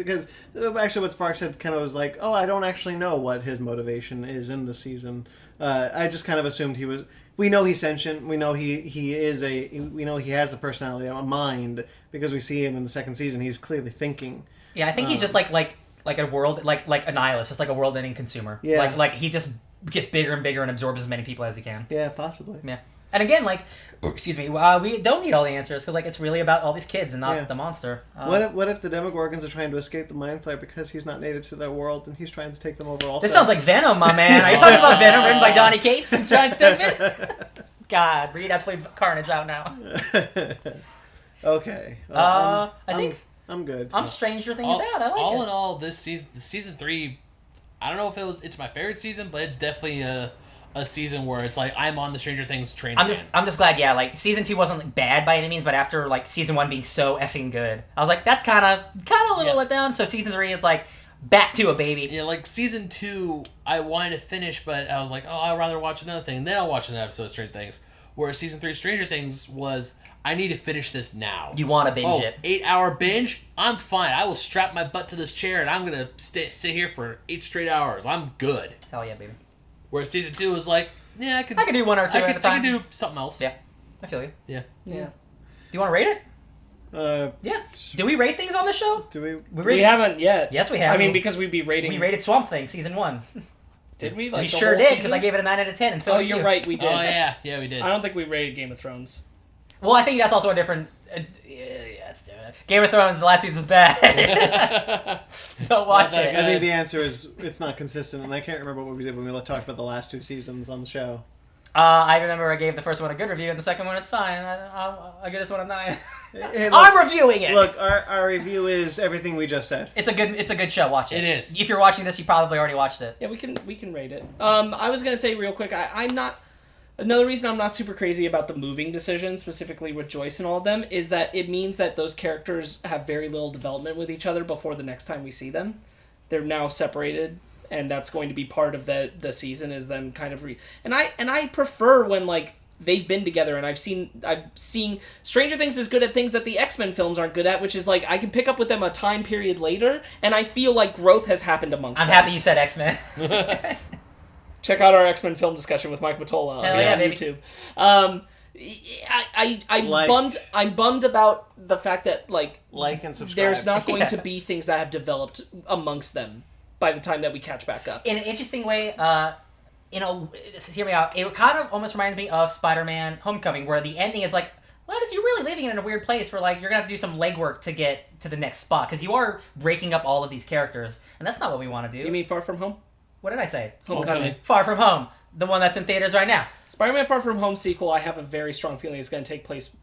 actually what Spark said kind of was like, oh, I don't actually know what his motivation is in the season. I just kind of assumed he was. We know he's sentient. We know we know he has a personality, a mind, because we see him in the second season. He's clearly thinking. Yeah, I think he's just like a world like a nihilist, just like a world-ending consumer. Yeah. Like he just gets bigger and bigger and absorbs as many people as he can. Yeah, possibly. Yeah. And again, excuse me, we don't need all the answers because it's really about all these kids and not the monster. What if the Demogorgons are trying to escape the Mind Flayer because he's not native to their world and he's trying to take them over also? This sounds like Venom, my man. Are you talking about Venom written by Donny Cates and Ryan Stegman? God, read Absolute Carnage out now. Okay. I think I'm good. I'm Stranger Things out. I like it. All in all, this season 3, I don't know if it's my favorite season, but it's definitely a season where it's I'm on the Stranger Things train. I'm just glad, season 2 wasn't bad by any means, but after season 1 being so effing good, I was like, that's kind of a little let down. So season 3 is back to a baby. Yeah, season 2, I wanted to finish, but I was like, oh, I'd rather watch another thing, and then I'll watch another episode of Stranger Things. Whereas season 3 Stranger Things was, I need to finish this now. You want to binge it. 8-hour binge? I'm fine. I will strap my butt to this chair and I'm going to sit here for 8 straight hours. I'm good. Hell yeah, baby. Whereas season 2 was I could do one or two at a time. I could do something else. Yeah, I feel you. Yeah. Do you want to rate it? Yeah. Do we rate things on the show? We haven't yet. Yes, we have. I mean, because we'd be rating... We rated Swamp Thing, season 1. Did we? We sure did, because I gave it a 9 out of 10. And so you're right, we did. Oh, yeah. Yeah, we did. I don't think we rated Game of Thrones. Well, I think that's also a different... let's do it. Game of Thrones, the last season's bad. Don't watch it. I think the answer is it's not consistent, and I can't remember what we did when we talked about the last 2 seasons on the show. I remember I gave the first one a good review, and the second one it's fine. I'll give this one a 9. Hey, look, I'm reviewing it. Look, our review is everything we just said. It's a good show. Watch it. It is. If you're watching this, you probably already watched it. Yeah, we can rate it. I was gonna say real quick, I'm not. Another reason I'm not super crazy about the moving decision, specifically with Joyce and all of them, is that it means that those characters have very little development with each other before the next time we see them. They're now separated. And that's going to be part of the season is them kind of and I prefer when they've been together and I've seen Stranger Things is good at things that the X-Men films aren't good at, which is I can pick up with them a time period later and I feel like growth has happened amongst them. I'm happy you said X-Men. Check out our X-Men film discussion with Mike Matola on YouTube. I'm bummed about the fact that like and subscribe. There's not going to be things that have developed amongst them by the time that we catch back up. In an interesting way, hear me out, it kind of almost reminds me of Spider-Man Homecoming, where the ending is Well, you're really leaving it in a weird place where, like, you're going to have to do some legwork to get to the next spot, because you are breaking up all of these characters, and that's not what we want to do. You mean Far From Home? What did I say? Homecoming. Far From Home. The one that's in theaters right now. Spider-Man Far From Home sequel, I have a very strong feeling is going to take place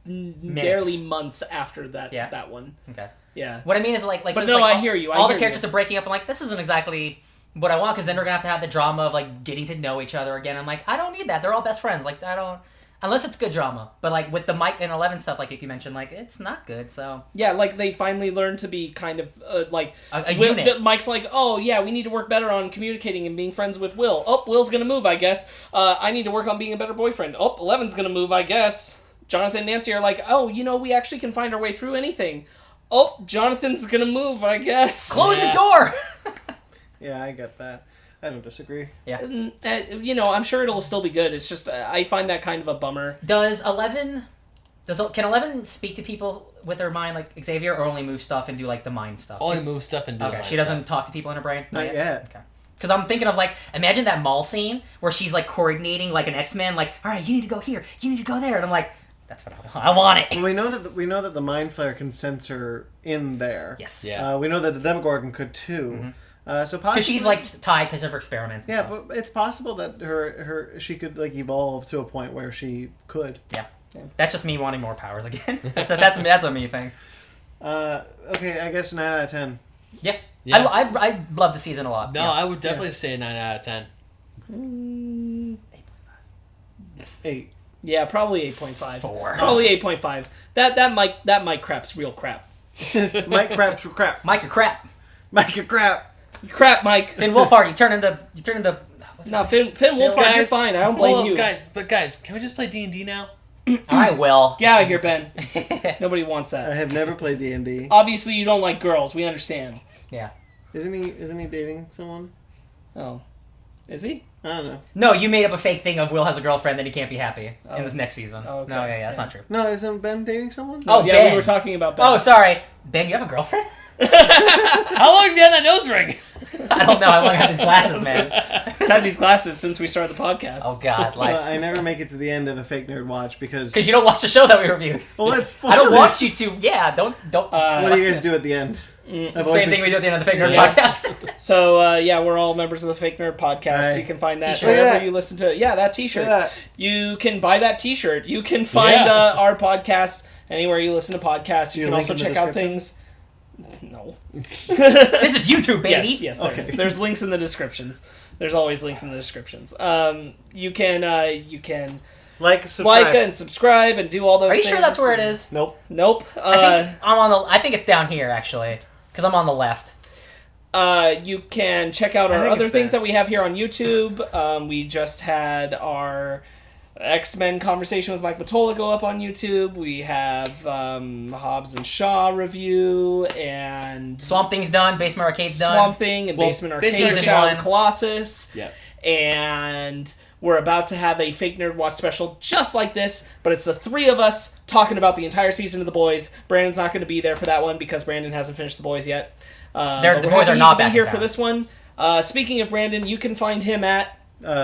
barely months after that one. Okay. Yeah. What I mean is, like but no, I hear you. All the characters are breaking up, and, like, this isn't exactly what I want, because then we're going to have the drama of, like, getting to know each other again. I'm like, I don't need that. They're all best friends. Like, I don't... Unless it's good drama. But, like, with the Mike and 11 stuff, like you mentioned, like, it's not good, so... Yeah, like, they finally learned to be kind of, like... A unit. Mike's like, oh, yeah, we need to work better on communicating and being friends with Will. Oh, Will's gonna move, I guess. I need to work on being a better boyfriend. Oh, 11's gonna move, I guess. Jonathan and Nancy are like, oh, we actually can find our way through anything. Oh, Jonathan's gonna move, I guess. Close the door! Yeah, I get that. I don't disagree. Yeah. I'm sure it'll still be good. It's just, I find that kind of a bummer. Can 11 speak to people with her mind like Xavier, or only move stuff and do, like, the mind stuff? Only move stuff and do Okay, she doesn't talk to people in her brain? Not yet. Okay. Because I'm thinking of, like, imagine that mall scene where she's, like, coordinating like an X-Men, like, all right, you need to go here, you need to go there, and I'm like, that's what I want. I want it. Well, we know that the Mind Flayer can sense her in there. Yes. Yeah. We know that the Demogorgon could too. Mm-hmm. So possibly because she's, like, tied because of her experiments. And stuff. but it's possible that she could, like, evolve to a point where she could. Yeah. That's just me wanting more powers again. that's a me thing. Okay, I guess 9 out of 10. Yeah. Yeah. I love the season a lot. No, I would definitely say 9 out of 10. 8. Yeah, probably 8.5. 4. Probably 8.5. That Mike crap's real crap. Mike crap's crap. Mike, you're crap. Mike, you're crap. Crap, Mike. Finn Wolfhard, you turn into. No, Finn Wolfhard, you're fine. I don't blame you. Guys, can we just play D&D now? I will. Get out of here, Ben. Nobody wants I that. have never played D&D. Obviously, you don't like girls. We understand. Yeah. Isn't he dating someone? Oh. Is he? I don't know. No, you made up a fake thing of Will has a girlfriong and he can't be happy in this next season. Oh, okay. No, yeah, that's not true. No, isn't Ben dating someone? Oh, yeah, Ben. we were talking about Ben. Oh, sorry. Ben, you have a girlfriend? How long have you had that nose ring? I don't know. I long had these glasses, man. He's had these glasses since we started the podcast. Oh, God. So I never make it to the end of a Fake Nerd watch because you don't watch the show that we reviewed. Well, let's spoil I don't it. want you to. Yeah, don't. What do you guys do at the end? Same thing we do at the end of the Fake Nerd Yes. podcast. So, we're all members of the Fake Nerd podcast. Right. You can find that T-shirt. wherever Yeah. you listen to... Yeah, that t-shirt. Yeah. You can buy that t-shirt. You can find our podcast anywhere you listen to podcasts. You can also check out things... No. This is YouTube, baby. Yes, there is. There's links in the descriptions. There's always links in the descriptions. You can Like, subscribe. and subscribe and do all those Are you things. sure that's where it is? Nope. Nope. I think it's down here, actually. Because I'm on the left. You can check out I our think other it's things there. that we have here on YouTube. We just had our X-Men conversation with Mike Matola go up on YouTube. We have Hobbs and Shaw review and Swamp Thing's done. Basement Arcade's done. Swamp Thing and Basement Arcade Basement and Shadow of Arcade. the Colossus. Yeah. And we're about to have a Fake Nerd Watch special just like this, but it's the three of us talking about the entire season of The Boys. Brandon's not going to be there for that one because Brandon hasn't finished The Boys yet. The But boys are he not to be back here in for town. this one. Speaking of Brandon, you can find him at...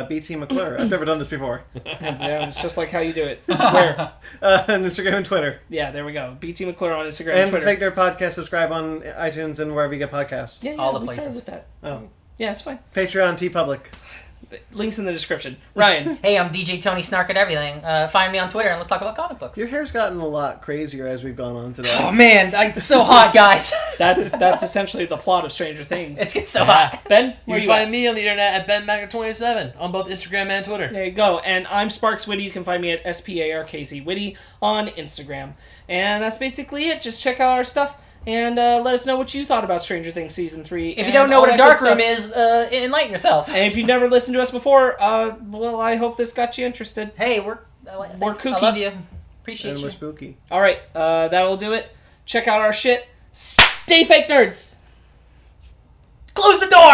BT McClure. I've never done this before. Yeah, it's just like how you do it. Where? On Instagram and Twitter. Yeah, there we go. BT McClure on Instagram And and the Twitter. Fake Nerd Podcast, subscribe on iTunes and wherever you get podcasts. Yeah, All the we started places. with that. Oh. Yeah, it's fine. Patreon, TeePublic. Links in the description. Ryan. Hey, I'm DJ Tony Snark at everything. Find me on Twitter and let's talk about comic books. Your hair's gotten a lot crazier as we've gone on today. Oh man, it's so hot, guys. That's essentially the plot of Stranger Things. It's getting so hot. Ben, You where can you at? find me on the internet at BenMagnet27 on both Instagram and Twitter. There you go. And I'm Sparks Witty. You can find me at SPARKZ Witty on Instagram. And that's basically it. Just check out our stuff and let us know what you thought about Stranger Things Season 3. If you don't know what a dark room is, enlighten yourself. And if you've never listened to us before, well, I hope this got you interested. Hey, We're thanks. kooky. I love you. Appreciate And you. we're spooky. All right, that'll do it. Check out our shit. Stay fake nerds. Close the door!